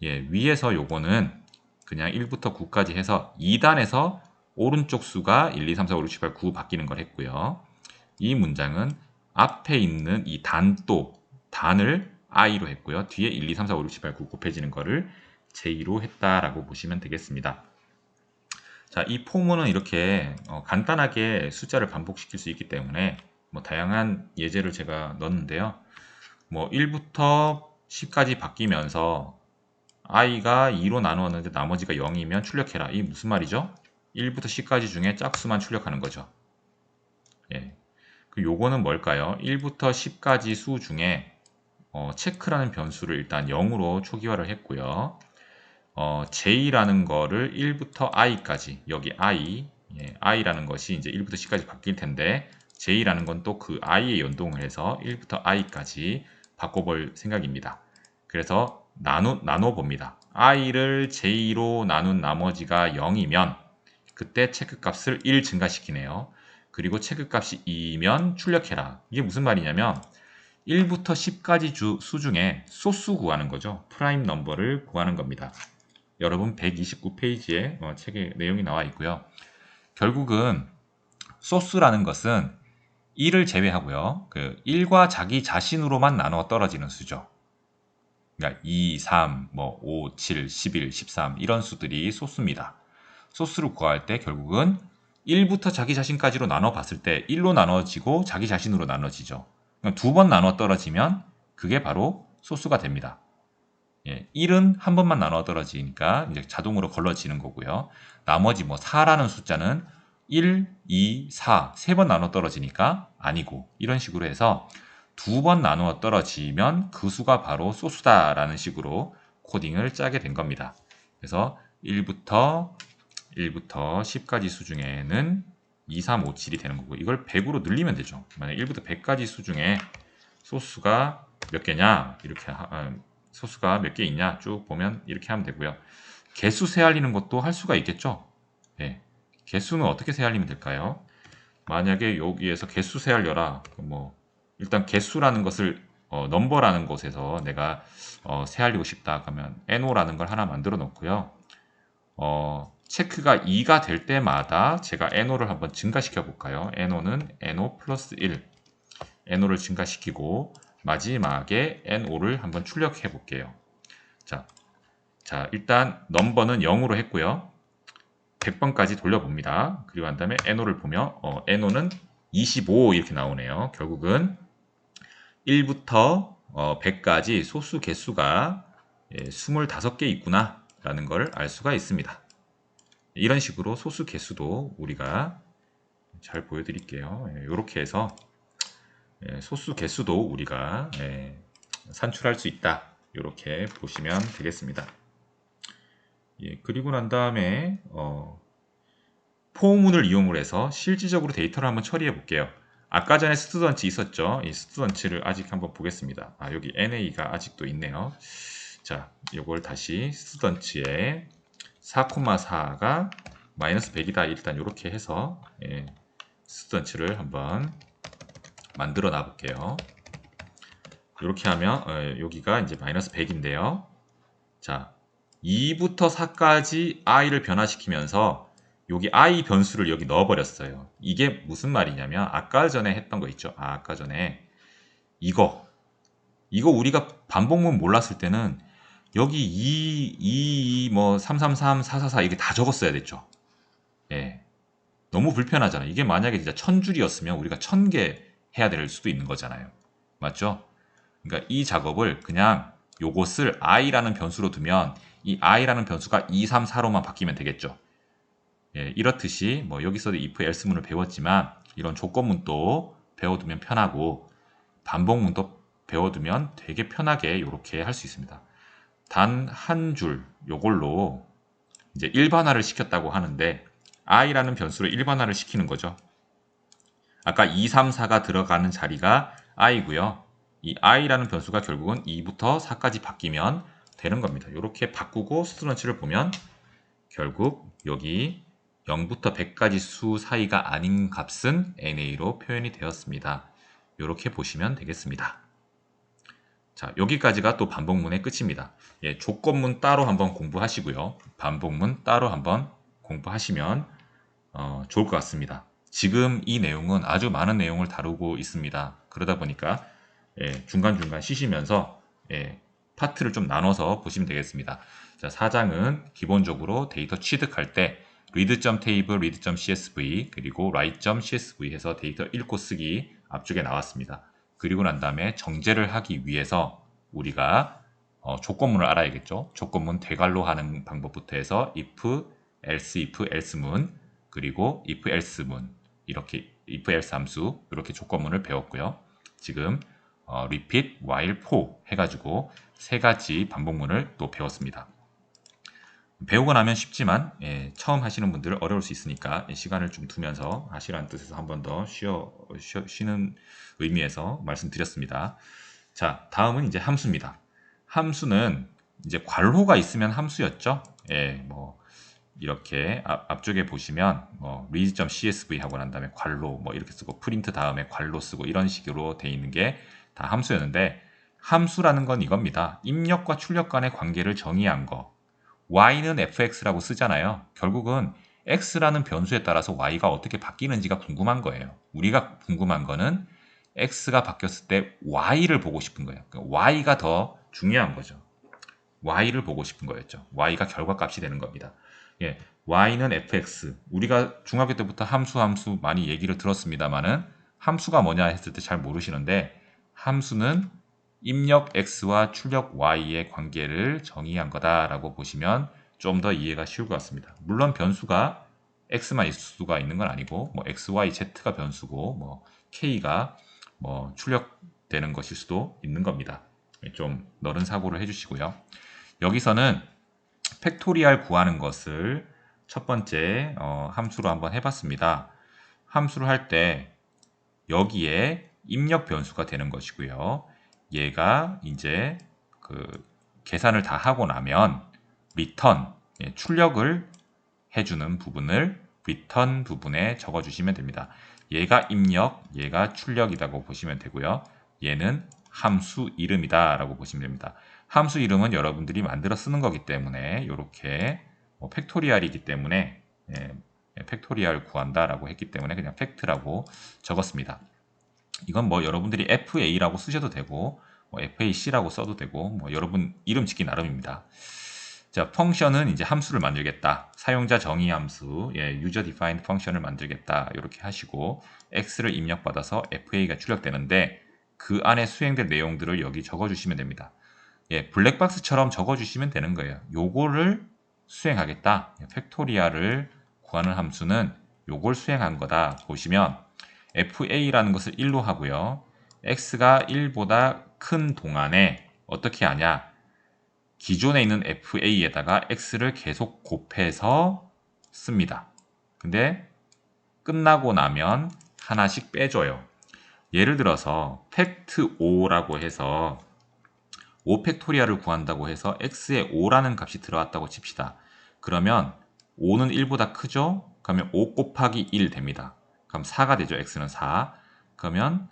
위에서 요거는 그냥 1부터 9까지 해서 2단에서 오른쪽 수가 1, 2, 3, 4, 5, 6, 7, 8, 9 바뀌는 걸 했고요. 이 문장은 앞에 있는 이 단을 i로 했고요. 뒤에 1, 2, 3, 4, 5, 6, 7, 8, 9 곱해지는 거를 j로 했다라고 보시면 되겠습니다. 자, 이 포문은 이렇게 간단하게 숫자를 반복시킬 수 있기 때문에 다양한 예제를 제가 넣었는데요. 1부터 10까지 바뀌면서 i가 2로 나누었는데 나머지가 0이면 출력해라. 이 무슨 말이죠? 1부터 10까지 중에 짝수만 출력하는 거죠. 요거는 뭘까요? 1부터 10까지 수 중에 체크라는 변수를 일단 0으로 초기화를 했고요. j라는 거를 1부터 i까지 여기 i라는 것이 이제 1부터 10까지 바뀔 텐데 j라는 건 또 그 i에 연동을 해서 1부터 i까지 바꿔볼 생각입니다. 그래서 나눠 봅니다. i를 j로 나눈 나머지가 0이면 그때 체크 값을 1 증가시키네요. 그리고 체크값이 2면 출력해라. 이게 무슨 말이냐면 1부터 10까지 수 중에 소수 구하는 거죠. 프라임 넘버를 구하는 겁니다. 여러분 129페이지에 책의 내용이 나와 있고요. 결국은 소수라는 것은 1을 제외하고요. 그 1과 자기 자신으로만 나눠 떨어지는 수죠. 그러니까 2, 3, 5, 7, 11, 13 이런 수들이 소수입니다. 소수를 구할 때 결국은 1부터 자기 자신까지로 나눠 봤을 때 1로 나눠지고 자기 자신으로 나눠지죠. 그러니까 2번 나눠 떨어지면 그게 바로 소수가 됩니다. 1은 한 번만 나눠 떨어지니까 이제 자동으로 걸러지는 거고요. 나머지 4라는 숫자는 1, 2, 4, 3번 나눠 떨어지니까 아니고 이런 식으로 해서 2번 나누어 떨어지면 그 수가 바로 소수다라는 식으로 코딩을 짜게 된 겁니다. 그래서 1부터 10까지 수 중에는 2, 3, 5, 7이 되는 거고 이걸 100으로 늘리면 되죠. 만약 1부터 100까지 수 중에 소수가 몇 개냐 이렇게 소수가 몇 개 있냐 쭉 보면 이렇게 하면 되고요. 개수 세알리는 것도 할 수가 있겠죠. 네. 개수는 어떻게 세알리면 될까요? 만약에 여기에서 개수 세알려라. 일단 개수라는 것을 넘버라는 곳에서 내가 세알리고 싶다 하면 NO라는 걸 하나 만들어 놓고요. 체크가 2가 될 때마다 제가 NO를 한번 증가시켜 볼까요? NO는 NO 플러스 1 NO를 증가시키고 마지막에 NO를 한번 출력해 볼게요. 자, 일단 넘버는 0으로 했고요. 100번까지 돌려봅니다. 그리고 한 다음에 NO를 보면 NO는 25 이렇게 나오네요. 결국은 1부터 100까지 소수 개수가 25개 있구나 라는 걸 알 수가 있습니다. 이런 식으로 소수 개수도 우리가 잘 보여드릴게요. 이렇게 해서 소수 개수도 우리가 산출할 수 있다. 이렇게 보시면 되겠습니다. 그리고 난 다음에 포문을 이용을 해서 실질적으로 데이터를 한번 처리해 볼게요. 아까 전에 스튜던트 있었죠. 이 스튜던트를 아직 한번 보겠습니다. 여기 NA가 아직도 있네요. 자, 이걸 다시 스튜던트에 4,4가 마이너스 100이다. 일단 이렇게 해서 스튜던트를 한번 만들어 놔 볼게요. 이렇게 하면 여기가 이제 마이너스 100인데요. 자, 2부터 4까지 i를 변화시키면서 여기 i 변수를 여기 넣어버렸어요. 이게 무슨 말이냐면 아까 전에 했던 거 있죠. 아까 전에 이거 우리가 반복문 몰랐을 때는 여기 2, 333, 444 이게 다 적었어야 됐죠. 너무 불편하잖아. 이게 만약에 진짜 1000줄이었으면 우리가 1000개 해야 될 수도 있는 거잖아요. 맞죠? 그러니까 이 작업을 그냥 요것을 i라는 변수로 두면 이 i라는 변수가 2, 3, 4로만 바뀌면 되겠죠. 이렇듯이 여기서도 if, else문을 배웠지만 이런 조건문도 배워두면 편하고 반복문도 배워두면 되게 편하게 이렇게 할 수 있습니다. 단 한 줄 요걸로 이제 일반화를 시켰다고 하는데 i라는 변수로 일반화를 시키는 거죠. 아까 2, 3, 4가 들어가는 자리가 i고요. 이 i라는 변수가 결국은 2부터 4까지 바뀌면 되는 겁니다. 이렇게 바꾸고 스튜던트를 보면 결국 여기 0부터 100까지 수 사이가 아닌 값은 NA로 표현이 되었습니다. 이렇게 보시면 되겠습니다. 자, 여기까지가 또 반복문의 끝입니다. 조건문 따로 한번 공부하시고요. 반복문 따로 한번 공부하시면 좋을 것 같습니다. 지금 이 내용은 아주 많은 내용을 다루고 있습니다. 그러다 보니까 중간중간 쉬시면서 파트를 좀 나눠서 보시면 되겠습니다. 자, 4장은 기본적으로 데이터 취득할 때 read.table, read.csv 그리고 write.csv 해서 데이터 읽고 쓰기 앞쪽에 나왔습니다. 그리고 난 다음에 정제를 하기 위해서 우리가 조건문을 알아야겠죠. 조건문 대괄호 하는 방법부터 해서 if, else, if, else문 그리고 if, else문 이렇게 if, else 함수 이렇게 조건문을 배웠고요. 지금 repeat, while, for 해가지고 세 가지 반복문을 또 배웠습니다. 배우고 나면 쉽지만 처음 하시는 분들은 어려울 수 있으니까 시간을 좀 두면서 하시라는 뜻에서 한 번 더 쉬는 의미에서 말씀드렸습니다. 자, 다음은 이제 함수입니다. 함수는 이제 괄호가 있으면 함수였죠. 이렇게 앞쪽에 보시면 read.csv 하고 난 다음에 괄호 뭐 이렇게 쓰고 프린트 다음에 괄호 쓰고 이런 식으로 돼 있는 게 다 함수였는데 함수라는 건 이겁니다. 입력과 출력 간의 관계를 정의한 거. y는 fx라고 쓰잖아요. 결국은 x라는 변수에 따라서 y가 어떻게 바뀌는지가 궁금한 거예요. 우리가 궁금한 거는 x가 바뀌었을 때 y를 보고 싶은 거예요. 그러니까 y가 더 중요한 거죠. y를 보고 싶은 거였죠. y가 결과값이 되는 겁니다. 예, y는 fx. 우리가 중학교 때부터 함수 많이 얘기를 들었습니다만은 함수가 뭐냐 했을 때 잘 모르시는데 함수는 입력 x와 출력 y의 관계를 정의한 거다라고 보시면 좀 더 이해가 쉬울 것 같습니다. 물론 변수가 x만 있을 수가 있는 건 아니고 뭐 x, y, z가 변수고 뭐 k가 뭐 출력되는 것일 수도 있는 겁니다. 좀 넓은 사고를 해주시고요. 여기서는 팩토리얼 구하는 것을 첫 번째 함수로 한번 해봤습니다. 함수를 할 때 여기에 입력 변수가 되는 것이고요. 얘가 이제 그 계산을 다 하고 나면 return 출력을 해주는 부분을 return 부분에 적어주시면 됩니다. 얘가 입력, 얘가 출력이라고 보시면 되고요. 얘는 함수 이름이다 라고 보시면 됩니다. 함수 이름은 여러분들이 만들어 쓰는 거기 때문에 이렇게 팩토리얼이기 때문에 팩토리얼 구한다 라고 했기 때문에 그냥 팩트라고 적었습니다. 이건 뭐 여러분들이 FA라고 쓰셔도 되고 FAC라고 써도 되고 여러분 이름 짓기 나름입니다. 자, 펑션은 이제 함수를 만들겠다. 사용자 정의 함수, user defined 펑션을 만들겠다. 이렇게 하시고 x를 입력받아서 fa가 출력되는데 그 안에 수행될 내용들을 여기 적어주시면 됩니다. 블랙박스처럼 적어주시면 되는 거예요. 요거를 수행하겠다. 팩토리얼을 구하는 함수는 요걸 수행한 거다. 보시면 fa라는 것을 1로 하고요. x가 1보다 큰 동안에 어떻게 하냐? 기존에 있는 fa에다가 x를 계속 곱해서 씁니다. 근데 끝나고 나면 하나씩 빼줘요. 예를 들어서 팩트5라고 해서 5팩토리얼을 구한다고 해서 x에 5라는 값이 들어왔다고 칩시다. 그러면 5는 1보다 크죠? 그러면 5 곱하기 1 됩니다. 그럼 4가 되죠. x는 4. 그러면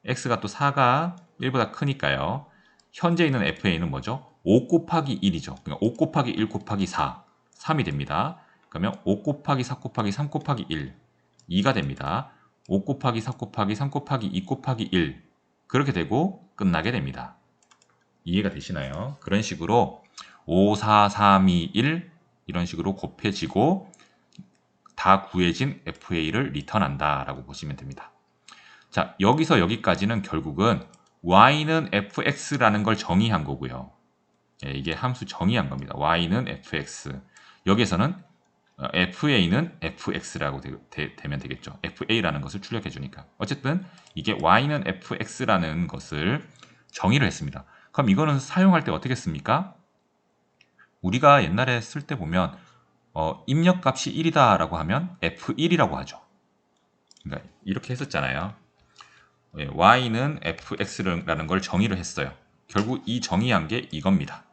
x가 또 4가 1보다 크니까요. 현재 있는 fa는 뭐죠? 5 곱하기 1이죠. 그러니까 5 곱하기 1 곱하기 4, 3이 됩니다. 그러면 5 곱하기 4 곱하기 3 곱하기 1, 2가 됩니다. 5 곱하기 4 곱하기 3 곱하기 2 곱하기 1, 그렇게 되고 끝나게 됩니다. 이해가 되시나요? 그런 식으로 5, 4, 3, 2, 1 이런 식으로 곱해지고 다 구해진 FA를 리턴한다 라고 보시면 됩니다. 자, 여기서 여기까지는 결국은 y는 fx라는 걸 정의한 거고요. 이게 함수 정의한 겁니다. y는 fx. 여기에서는 fa는 fx라고 되면 되겠죠. fa라는 것을 출력해 주니까. 어쨌든 이게 y는 fx라는 것을 정의를 했습니다. 그럼 이거는 사용할 때 어떻게 씁니까? 우리가 옛날에 쓸 때 보면 입력값이 1이다 라고 하면 f1이라고 하죠. 그러니까 이렇게 했었잖아요. y는 fx라는 걸 정의를 했어요. 결국 이 정의한 게 이겁니다.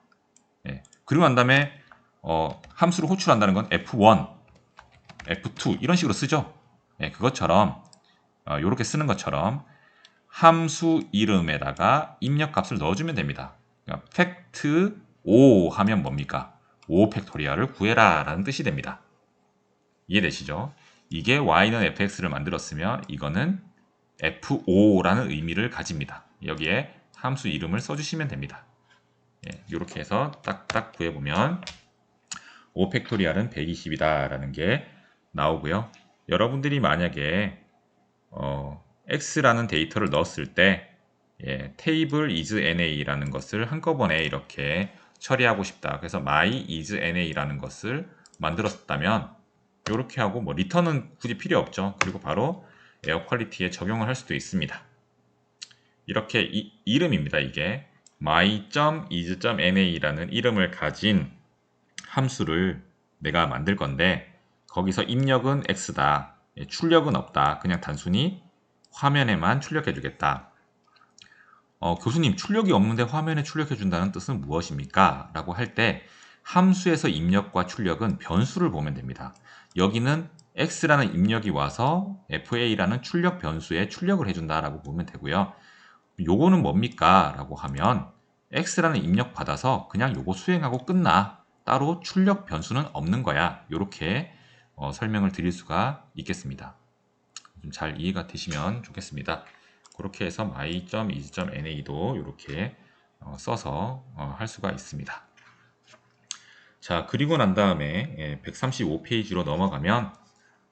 그리고 난 다음에 함수를 호출한다는 건 f1, f2 이런 식으로 쓰죠. 그것처럼 이렇게 쓰는 것처럼 함수 이름에다가 입력값을 넣어주면 됩니다. 그러니까 팩트 5 하면 뭡니까? 5 팩토리얼을 구해라 라는 뜻이 됩니다. 이해되시죠? 이게 y는 fx를 만들었으면 이거는 f5라는 의미를 가집니다. 여기에 함수 이름을 써주시면 됩니다. 이렇게 해서 딱딱 구해보면 5 팩토리얼은 120이다 라는 게 나오고요. 여러분들이 만약에 x라는 데이터를 넣었을 때 table is na라는 것을 한꺼번에 이렇게 처리하고 싶다. 그래서 my is na라는 것을 만들었다면 이렇게 하고 뭐 리턴은 굳이 필요 없죠. 그리고 바로 에어 퀄리티에 적용을 할 수도 있습니다. 이렇게 이름입니다. 이게 my.is.na라는 이름을 가진 함수를 내가 만들 건데 거기서 입력은 x다. 출력은 없다. 그냥 단순히 화면에만 출력해 주겠다. 교수님, 출력이 없는데 화면에 출력해 준다는 뜻은 무엇입니까? 라고 할 때 함수에서 입력과 출력은 변수를 보면 됩니다. 여기는 x라는 입력이 와서 fa라는 출력 변수에 출력을 해준다라고 보면 되고요. 요거는 뭡니까? 라고 하면 x라는 입력 받아서 그냥 요거 수행하고 끝나. 따로 출력 변수는 없는 거야. 이렇게 설명을 드릴 수가 있겠습니다. 좀 잘 이해가 되시면 좋겠습니다. 그렇게 해서 my.is.na도 이렇게 써서 할 수가 있습니다. 자, 그리고 난 다음에 135페이지로 넘어가면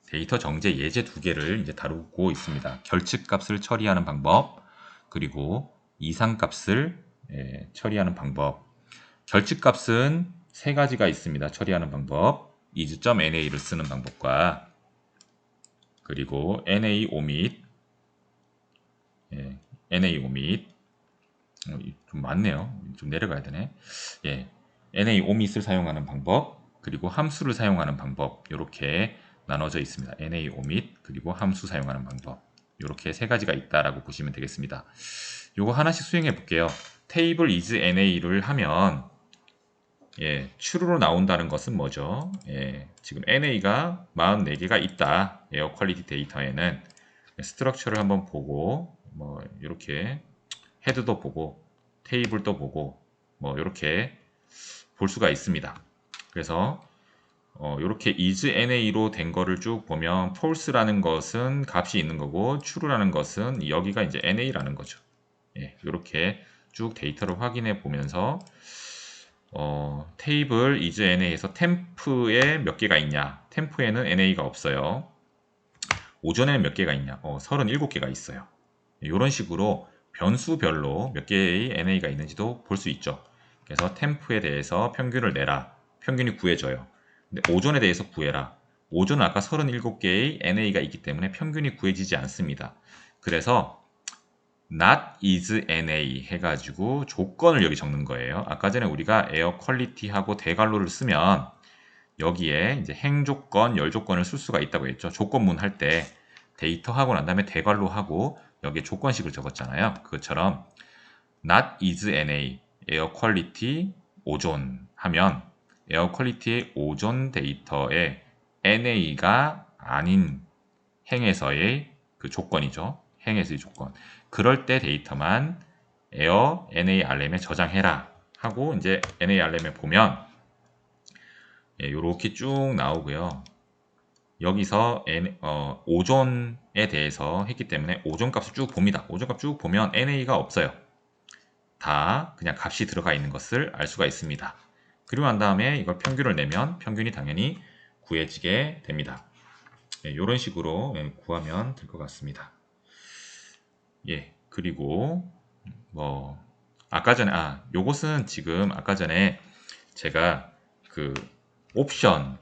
데이터 정제 예제 두 개를 이제 다루고 있습니다. 결측값을 처리하는 방법, 그리고 이상값을 처리하는 방법. 결측값은 세 가지가 있습니다. 처리하는 방법. is.na를 쓰는 방법과 그리고 na omit, na omit 좀 많네요. 좀 내려가야 되네. na omit을 사용하는 방법, 그리고 함수를 사용하는 방법 이렇게 나눠져 있습니다. na omit 그리고 함수 사용하는 방법 이렇게 세 가지가 있다라고 보시면 되겠습니다. 요거 하나씩 수행해 볼게요. 테이블 is na를 하면 true로 나온다는 것은 뭐죠? 지금 na가 44개가 있다. 에어 퀄리티 데이터에는 스트럭처를 한번 보고 뭐 이렇게 헤드도 보고 테이블도 보고 뭐 이렇게 볼 수가 있습니다. 그래서 이렇게 is na로 된 거를 쭉 보면 false라는 것은 값이 있는 거고 true라는 것은 여기가 이제 na라는 거죠. 이렇게 쭉 데이터를 확인해 보면서 테이블 is na에서 템프에 몇 개가 있냐? 템프에는 na가 없어요. 오전에는 몇 개가 있냐? 37개가 있어요. 이런 식으로 변수별로 몇 개의 na가 있는지도 볼 수 있죠. 그래서 템프에 대해서 평균을 내라. 평균이 구해져요. 근데 오전에 대해서 구해라. 오전은 아까 37개의 na가 있기 때문에 평균이 구해지지 않습니다. 그래서 not is na 해가지고 조건을 여기 적는 거예요. 아까 전에 우리가 에어 퀄리티하고 대괄호를 쓰면 여기에 이제 행조건, 열조건을 쓸 수가 있다고 했죠. 조건문 할 때 데이터 하고 난 다음에 대괄호 하고 여기에 조건식을 적었잖아요. 그것처럼 not is na, 에어 퀄리티 오존 하면 에어 퀄리티의 오존 데이터에 na가 아닌 행에서의 그 조건이죠. 행에서의 조건. 그럴 때 데이터만 에어 NARM에 저장해라 하고 이제 NARM에 보면 이렇게 쭉 나오고요. 여기서 오존에 대해서 했기 때문에 오존 값을 쭉 봅니다. 오존 값 쭉 보면 NA가 없어요. 다 그냥 값이 들어가 있는 것을 알 수가 있습니다. 그리고 난 다음에 이걸 평균을 내면 평균이 당연히 구해지게 됩니다. 이런 식으로 구하면 될 것 같습니다. 그리고 뭐 아까 전에 요것은 지금 아까 전에 제가 그 옵션스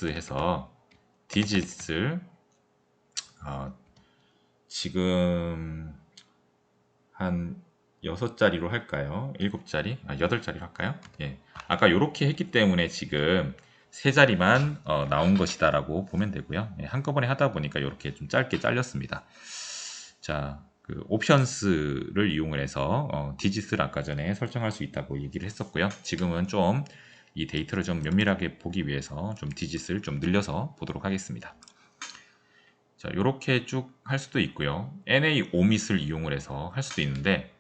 해서 디짓을 지금 한 6자리로 할까요? 7자리? 8자리로 할까요? 아까 이렇게 했기 때문에 지금 3자리만 나온 것이다 라고 보면 되고요. 한꺼번에 하다 보니까 이렇게 좀 짧게 잘렸습니다. 자, 그 옵션스를 이용을 해서 디짓을 아까 전에 설정할 수 있다고 얘기를 했었고요. 지금은 좀 이 데이터를 좀 면밀하게 보기 위해서 좀 디짓을 좀 늘려서 보도록 하겠습니다. 자, 이렇게 쭉 할 수도 있고요. NA omit을 이용을 해서 할 수도 있는데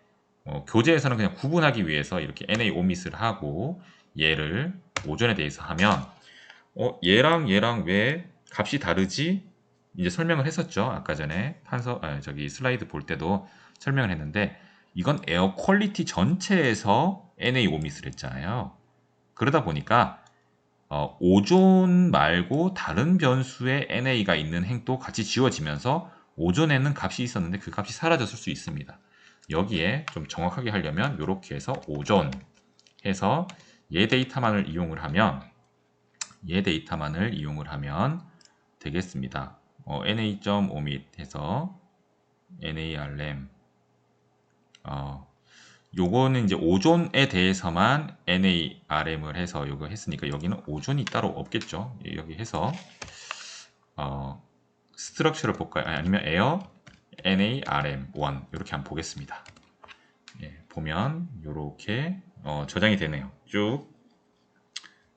교재에서는 그냥 구분하기 위해서 이렇게 NA omit을 하고 얘를 오전에 대해서 하면 얘랑 얘랑 왜 값이 다르지? 이제 설명을 했었죠. 아까 전에 저기 슬라이드 볼 때도 설명을 했는데 이건 에어 퀄리티 전체에서 NA omit을 했잖아요. 그러다 보니까 오존 말고 다른 변수에 NA가 있는 행도 같이 지워지면서 오존에는 값이 있었는데 그 값이 사라졌을 수 있습니다. 여기에 좀 정확하게 하려면 이렇게 해서 오존 해서 얘 데이터만을 이용을 하면 되겠습니다. na.omit 해서 narm 요거는 이제 오존에 대해서만 narm을 해서 요거 했으니까 여기는 오존이 따로 없겠죠. 여기 해서 스트럭처를 볼까요? 아니면 air narm1 이렇게 한번 보겠습니다. 보면 요렇게 저장이 되네요. 쭉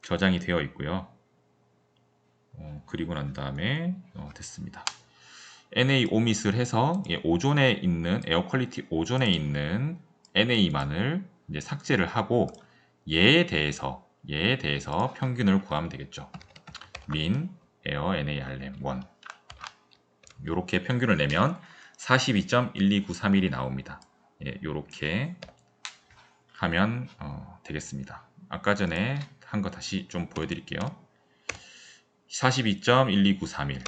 저장이 되어 있고요. 그리고 난 다음에 됐습니다. NA 오밋을 해서 오존에 있는 에어 퀄리티 오존에 있는 NA만을 이제 삭제를 하고 얘에 대해서 평균을 구하면 되겠죠. min 에어 NARM1 요렇게 평균을 내면 42.12931이 나옵니다. 요렇게 하면 되겠습니다. 아까 전에 한 거 다시 좀 보여드릴게요. 42.12931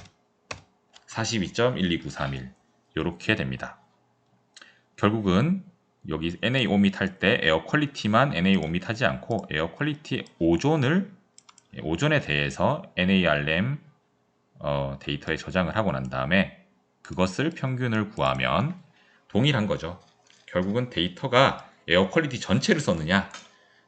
42.12931 요렇게 됩니다. 결국은 여기 NA 오밋 할 때 에어 퀄리티만 NA 오밋 하지 않고 에어 퀄리티 오존에 대해서 NARM 데이터에 저장을 하고 난 다음에 그것을 평균을 구하면 동일한 거죠. 결국은 데이터가 에어 퀄리티 전체를 썼느냐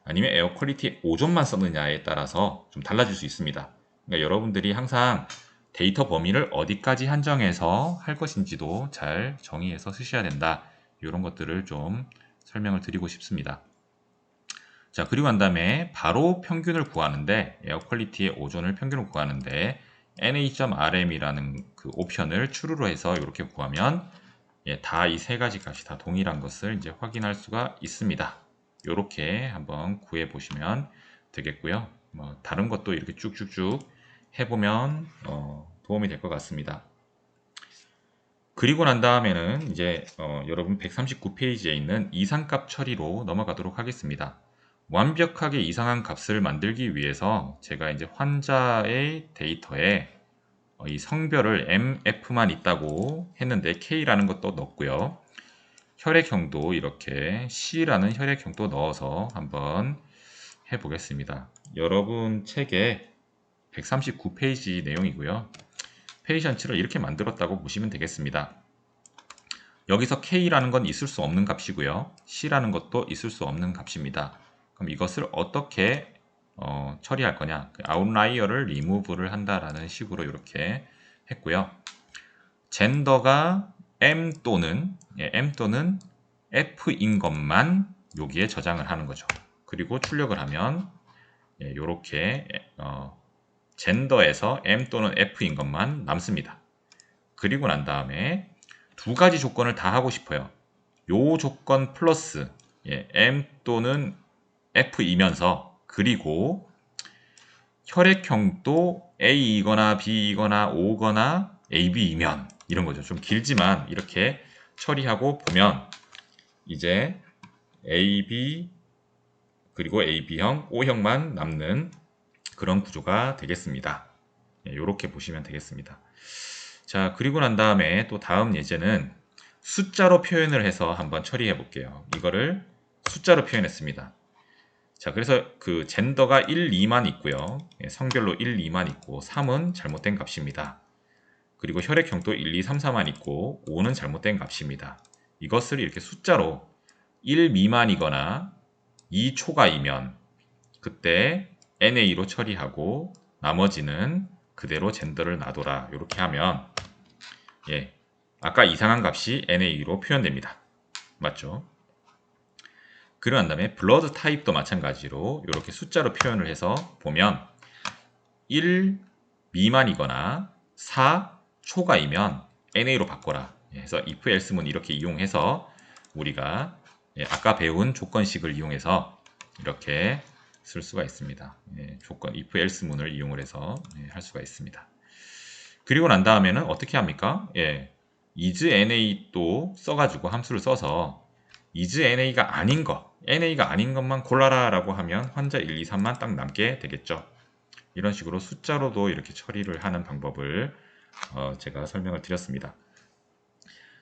아니면 에어 퀄리티 오존만 썼느냐에 따라서 좀 달라질 수 있습니다. 그러니까 여러분들이 항상 데이터 범위를 어디까지 한정해서 할 것인지도 잘 정의해서 쓰셔야 된다. 이런 것들을 좀 설명을 드리고 싶습니다. 자, 그리고 난 다음에 바로 평균을 구하는데 에어 퀄리티의 오존을 평균을 구하는데 na.rm이라는 그 옵션을 추루로 해서 이렇게 구하면 다 이 세 가지 값이 다 동일한 것을 이제 확인할 수가 있습니다. 이렇게 한번 구해 보시면 되겠고요. 뭐 다른 것도 이렇게 쭉쭉쭉 해보면 도움이 될 것 같습니다. 그리고 난 다음에는 이제 여러분 139페이지에 있는 이상값 처리로 넘어가도록 하겠습니다. 완벽하게 이상한 값을 만들기 위해서 제가 이제 환자의 데이터에 이 성별을 MF만 있다고 했는데 K라는 것도 넣었고요. 혈액형도 이렇게 C라는 혈액형도 넣어서 한번 해보겠습니다. 여러분 책에 139페이지 내용이고요. 페이션치를 이렇게 만들었다고 보시면 되겠습니다. 여기서 K라는 건 있을 수 없는 값이고요. C라는 것도 있을 수 없는 값입니다. 그럼 이것을 어떻게 처리할 거냐? 아웃라이어를 리무브를 한다라는 식으로 이렇게 했고요. 젠더가 M 또는 F인 것만 여기에 저장을 하는 거죠. 그리고 출력을 하면 이렇게 젠더에서 M 또는 F인 것만 남습니다. 그리고 난 다음에 두 가지 조건을 다 하고 싶어요. 요 조건 플러스 M 또는 F이면서 그리고 혈액형도 A이거나 B이거나 O거나 AB이면 이런 거죠. 좀 길지만 이렇게 처리하고 보면 이제 AB 그리고 AB형, O형만 남는 그런 구조가 되겠습니다. 이렇게 보시면 되겠습니다. 자, 그리고 난 다음에 또 다음 예제는 숫자로 표현을 해서 한번 처리해 볼게요. 이거를 숫자로 표현했습니다. 자, 그래서 그 젠더가 1, 2만 있고요. 성별로 1, 2만 있고 3은 잘못된 값입니다. 그리고 혈액형도 1, 2, 3, 4만 있고 5는 잘못된 값입니다. 이것을 이렇게 숫자로 1 미만이거나 2 초과이면 그때 NA로 처리하고 나머지는 그대로 젠더를 놔둬라. 이렇게 하면 아까 이상한 값이 NA로 표현됩니다. 맞죠? 그러고 난 다음에 블러드 타입도 마찬가지로 이렇게 숫자로 표현을 해서 보면 1 미만이거나 4 초과이면 NA로 바꿔라. 그래서 if else문 이렇게 이용해서 우리가 아까 배운 조건식을 이용해서 이렇게 쓸 수가 있습니다. 조건 if else문을 이용을 해서 할 수가 있습니다. 그리고 난 다음에는 어떻게 합니까? is NA도 써가지고 함수를 써서 is NA가 아닌 것, NA가 아닌 것만 골라라 라고 하면 환자 1, 2, 3만 딱 남게 되겠죠. 이런 식으로 숫자로도 이렇게 처리를 하는 방법을 제가 설명을 드렸습니다.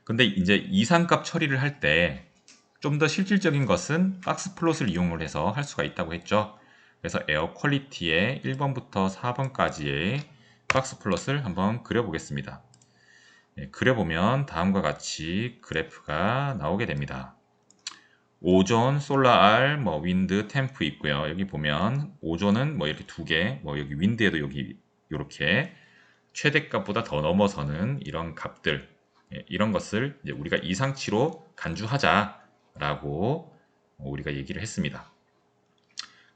근데 이제 이상값 처리를 할 때 좀 더 실질적인 것은 박스 플롯을 이용을 해서 할 수가 있다고 했죠. 그래서 에어 퀄리티의 1번부터 4번까지의 박스 플롯을 한번 그려보겠습니다. 그려보면 다음과 같이 그래프가 나오게 됩니다. 오존, 솔라R, 윈드, 템프 있고요. 여기 보면 오존은 이렇게 두 개, 여기 윈드에도 여기 이렇게 최대값보다 더 넘어서는 이런 값들, 이런 것을 이제 우리가 이상치로 간주하자라고 우리가 얘기를 했습니다.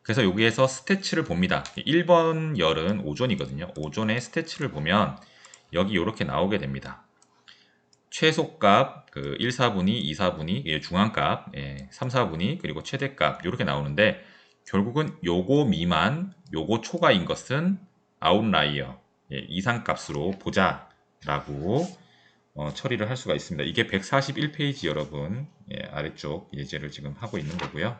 그래서 여기에서 스태츠를 봅니다. 1번 열은 오존이거든요. 오존의 스태츠를 보면 여기 이렇게 나오게 됩니다. 최소값, 그 1, 4분위, 2, 4분위, 중앙값, 3, 4분위, 그리고 최대값 이렇게 나오는데 결국은 요거 미만, 요거 초과인 것은 아웃라이어, 이상값으로 보자라고 처리를 할 수가 있습니다. 이게 141페이지 여러분, 아래쪽 예제를 지금 하고 있는 거고요.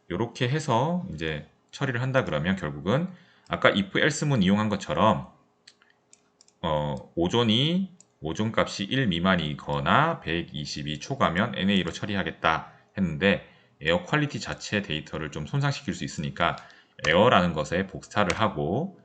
이렇게 해서 이제 처리를 한다 그러면 결국은 아까 if else문 이용한 것처럼 오존 값이 1 미만이거나 122 초과면 NA로 처리하겠다 했는데 에어 퀄리티 자체 데이터를 좀 손상시킬 수 있으니까 에어라는 것에 복사를 하고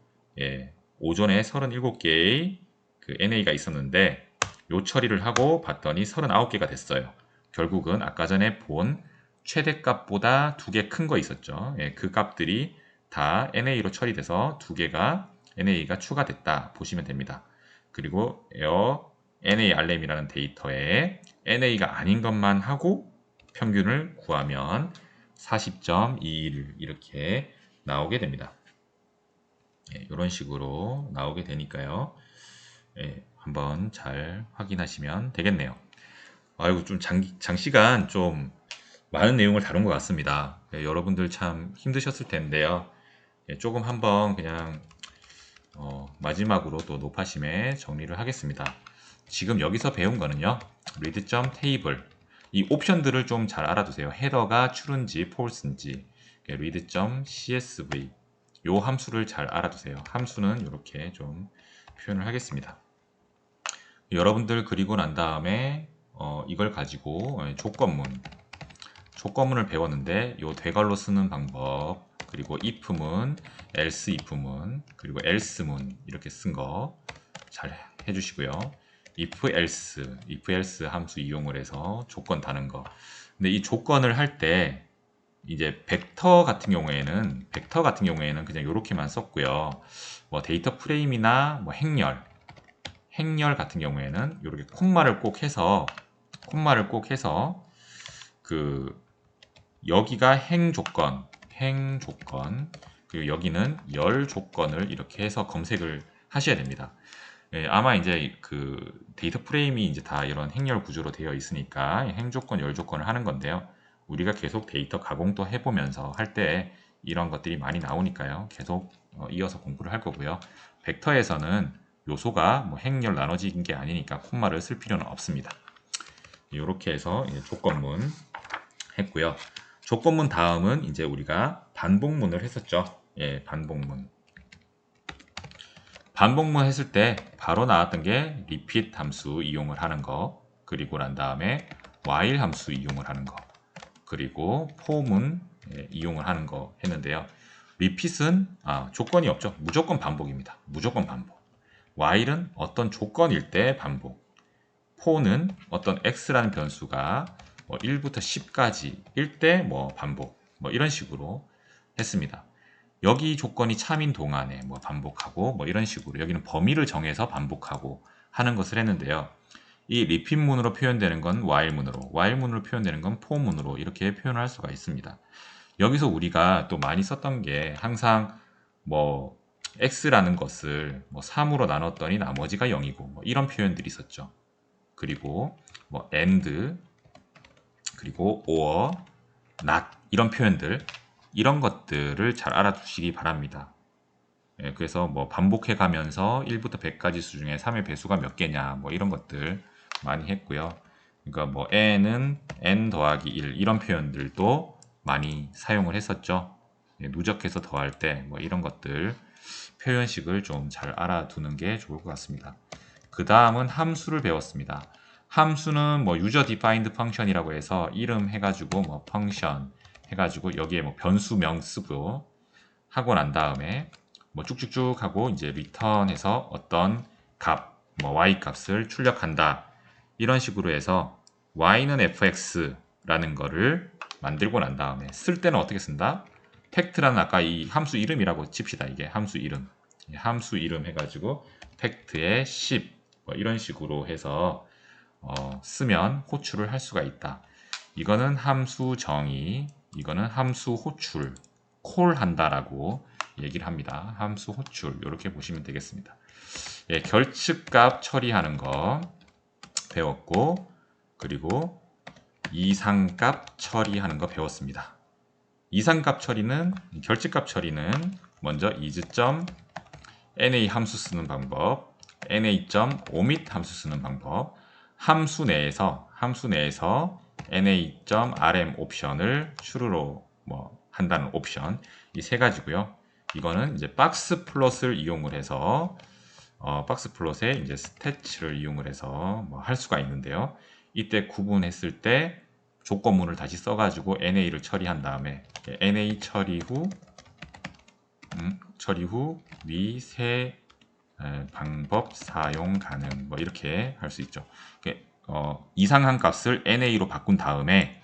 오존에 37개의 그 NA가 있었는데 요 처리를 하고 봤더니 39개가 됐어요. 결국은 아까 전에 본 최대값보다 2개 큰 거 있었죠. 그 값들이 다 NA로 처리돼서 2개가 NA가 추가됐다 보시면 됩니다. 그리고 에어 NARM이라는 데이터에 NA가 아닌 것만 하고 평균을 구하면 40.21 이렇게 나오게 됩니다. 이런 식으로 나오게 되니까요. 한번 잘 확인하시면 되겠네요. 아이고 좀 장시간 좀 많은 내용을 다룬 것 같습니다. 여러분들 참 힘드셨을 텐데요. 조금 한번 그냥 마지막으로 또 노파심에 정리를 하겠습니다. 지금 여기서 배운 거는요. read.table 이 옵션들을 좀 잘 알아두세요. 헤더가 true인지 false인지 read.csv 요 함수를 잘 알아두세요. 함수는 이렇게 좀 표현을 하겠습니다. 여러분들 그리고 난 다음에 이걸 가지고 조건문을 배웠는데 요 되걸로 쓰는 방법 그리고 if문, else if문, 그리고 else문 이렇게 쓴 거 잘 해주시고요. if else 함수 이용을 해서 조건 다는 거. 근데 이 조건을 할 때 이제 벡터 같은 경우에는 그냥 이렇게만 썼고요. 뭐 데이터 프레임이나 뭐 행렬 같은 경우에는 이렇게 콤마를 꼭 해서 그 여기가 행 조건, 그리고 여기는 열 조건을 이렇게 해서 검색을 하셔야 됩니다. 아마 이제 그 데이터 프레임이 이제 다 이런 행렬 구조로 되어 있으니까 행 조건, 열 조건을 하는 건데요. 우리가 계속 데이터 가공도 해보면서 할 때 이런 것들이 많이 나오니까요. 계속 이어서 공부를 할 거고요. 벡터에서는 요소가 뭐 행렬 나눠진 게 아니니까 콤마를 쓸 필요는 없습니다. 이렇게 해서 조건문 했고요. 조건문 다음은 이제 우리가 반복문을 했었죠. 반복문 했을 때 바로 나왔던 게 repeat 함수 이용을 하는 거, 그리고 난 다음에 while 함수 이용을 하는 거, 그리고 for문 이용을 하는 거 했는데요. repeat은 조건이 없죠. 무조건 반복입니다. 무조건 반복. while은 어떤 조건일 때 반복. for는 어떤 x라는 변수가 1부터 10까지일 때 뭐 반복. 뭐 이런 식으로 했습니다. 여기 조건이 참인 동안에 뭐 반복하고 뭐 이런 식으로 여기는 범위를 정해서 반복하고 하는 것을 했는데요. 이 repeat문으로 표현되는 건 while문으로 표현되는 건 for문으로 이렇게 표현을 할 수가 있습니다. 여기서 우리가 또 많이 썼던 게 항상 뭐 x라는 것을 뭐 3으로 나눴더니 나머지가 0이고 뭐 이런 표현들이 있었죠. 그리고 뭐 and 그리고 or not 이런 표현들 이런 것들을 잘 알아두시기 바랍니다. 그래서 뭐 반복해 가면서 1부터 100까지 수 중에 3의 배수가 몇 개냐 뭐 이런 것들 많이 했고요. 그러니까 뭐 n은 n 더하기 1 이런 표현들도 많이 사용을 했었죠. 누적해서 더할 때 뭐 이런 것들 표현식을 좀 잘 알아두는 게 좋을 것 같습니다. 그 다음은 함수를 배웠습니다. 함수는 뭐 user defined function이라고 해서 이름 해가지고 뭐 function 해가지고 여기에 뭐 변수명 쓰고 하고 난 다음에 뭐 쭉쭉쭉 하고 이제 return해서 어떤 값, 뭐 y 값을 출력한다. 이런 식으로 해서 y는 fx라는 거를 만들고 난 다음에 쓸 때는 어떻게 쓴다? 팩트라는 아까 이 함수 이름이라고 칩시다. 이게 함수 이름. 함수 이름 해가지고 팩트의 10 뭐 이런 식으로 해서 쓰면 호출을 할 수가 있다. 이거는 함수 정의, 이거는 함수 호출, 콜한다라고 얘기를 합니다. 함수 호출 이렇게 보시면 되겠습니다. 예, 결측값 처리하는 거 배웠고, 그리고 이상값 처리하는 거 배웠습니다. 이상값 처리는, 결측값 처리는 먼저 is.na 함수 쓰는 방법, na.omit 함수 쓰는 방법, 함수 내에서 na.rm 옵션을 true로 한다는 옵션, 이 세 가지고요. 이거는 이제 박스 플롯을 이용을 해서 박스 플롯에 이제 스태치를 이용을 해서 할 수가 있는데요. 이때 구분했을 때 조건문을 다시 써가지고 NA를 처리한 다음에 NA 처리 후 위 세 방법 사용 가능 이렇게 할 수 있죠. 이상한 값을 NA로 바꾼 다음에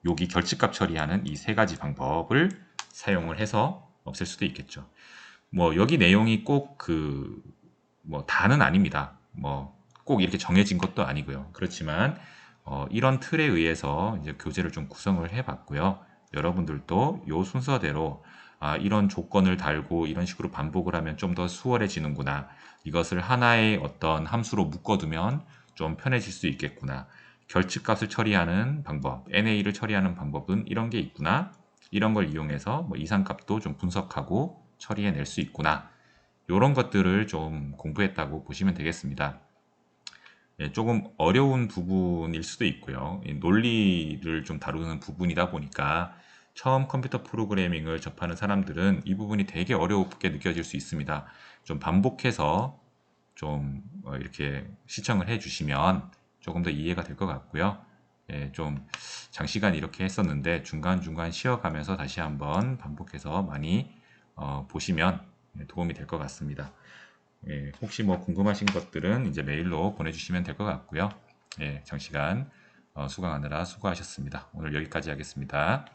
여기 결측값 처리하는 이 세 가지 방법을 사용을 해서 없앨 수도 있겠죠. 여기 내용이 꼭 다는 아닙니다. 꼭 이렇게 정해진 것도 아니고요. 그렇지만 이런 틀에 의해서 이제 교재를 좀 구성을 해봤고요. 여러분들도 이 순서대로 이런 조건을 달고 이런 식으로 반복을 하면 좀 더 수월해지는구나. 이것을 하나의 어떤 함수로 묶어두면 좀 편해질 수 있겠구나. 결측값을 처리하는 방법, NA를 처리하는 방법은 이런 게 있구나. 이런 걸 이용해서 이상값도 좀 분석하고 처리해낼 수 있구나. 이런 것들을 좀 공부했다고 보시면 되겠습니다. 예, 조금 어려운 부분일 수도 있고요. 논리를 좀 다루는 부분이다 보니까 처음 컴퓨터 프로그래밍을 접하는 사람들은 이 부분이 되게 어렵게 느껴질 수 있습니다. 좀 반복해서 좀 이렇게 시청을 해주시면 조금 더 이해가 될 것 같고요. 예, 좀 장시간 이렇게 했었는데 중간중간 쉬어가면서 다시 한번 반복해서 많이 보시면 도움이 될 것 같습니다. 예, 혹시 궁금하신 것들은 이제 메일로 보내주시면 될 것 같고요. 예, 장시간 수강하느라 수고하셨습니다. 오늘 여기까지 하겠습니다.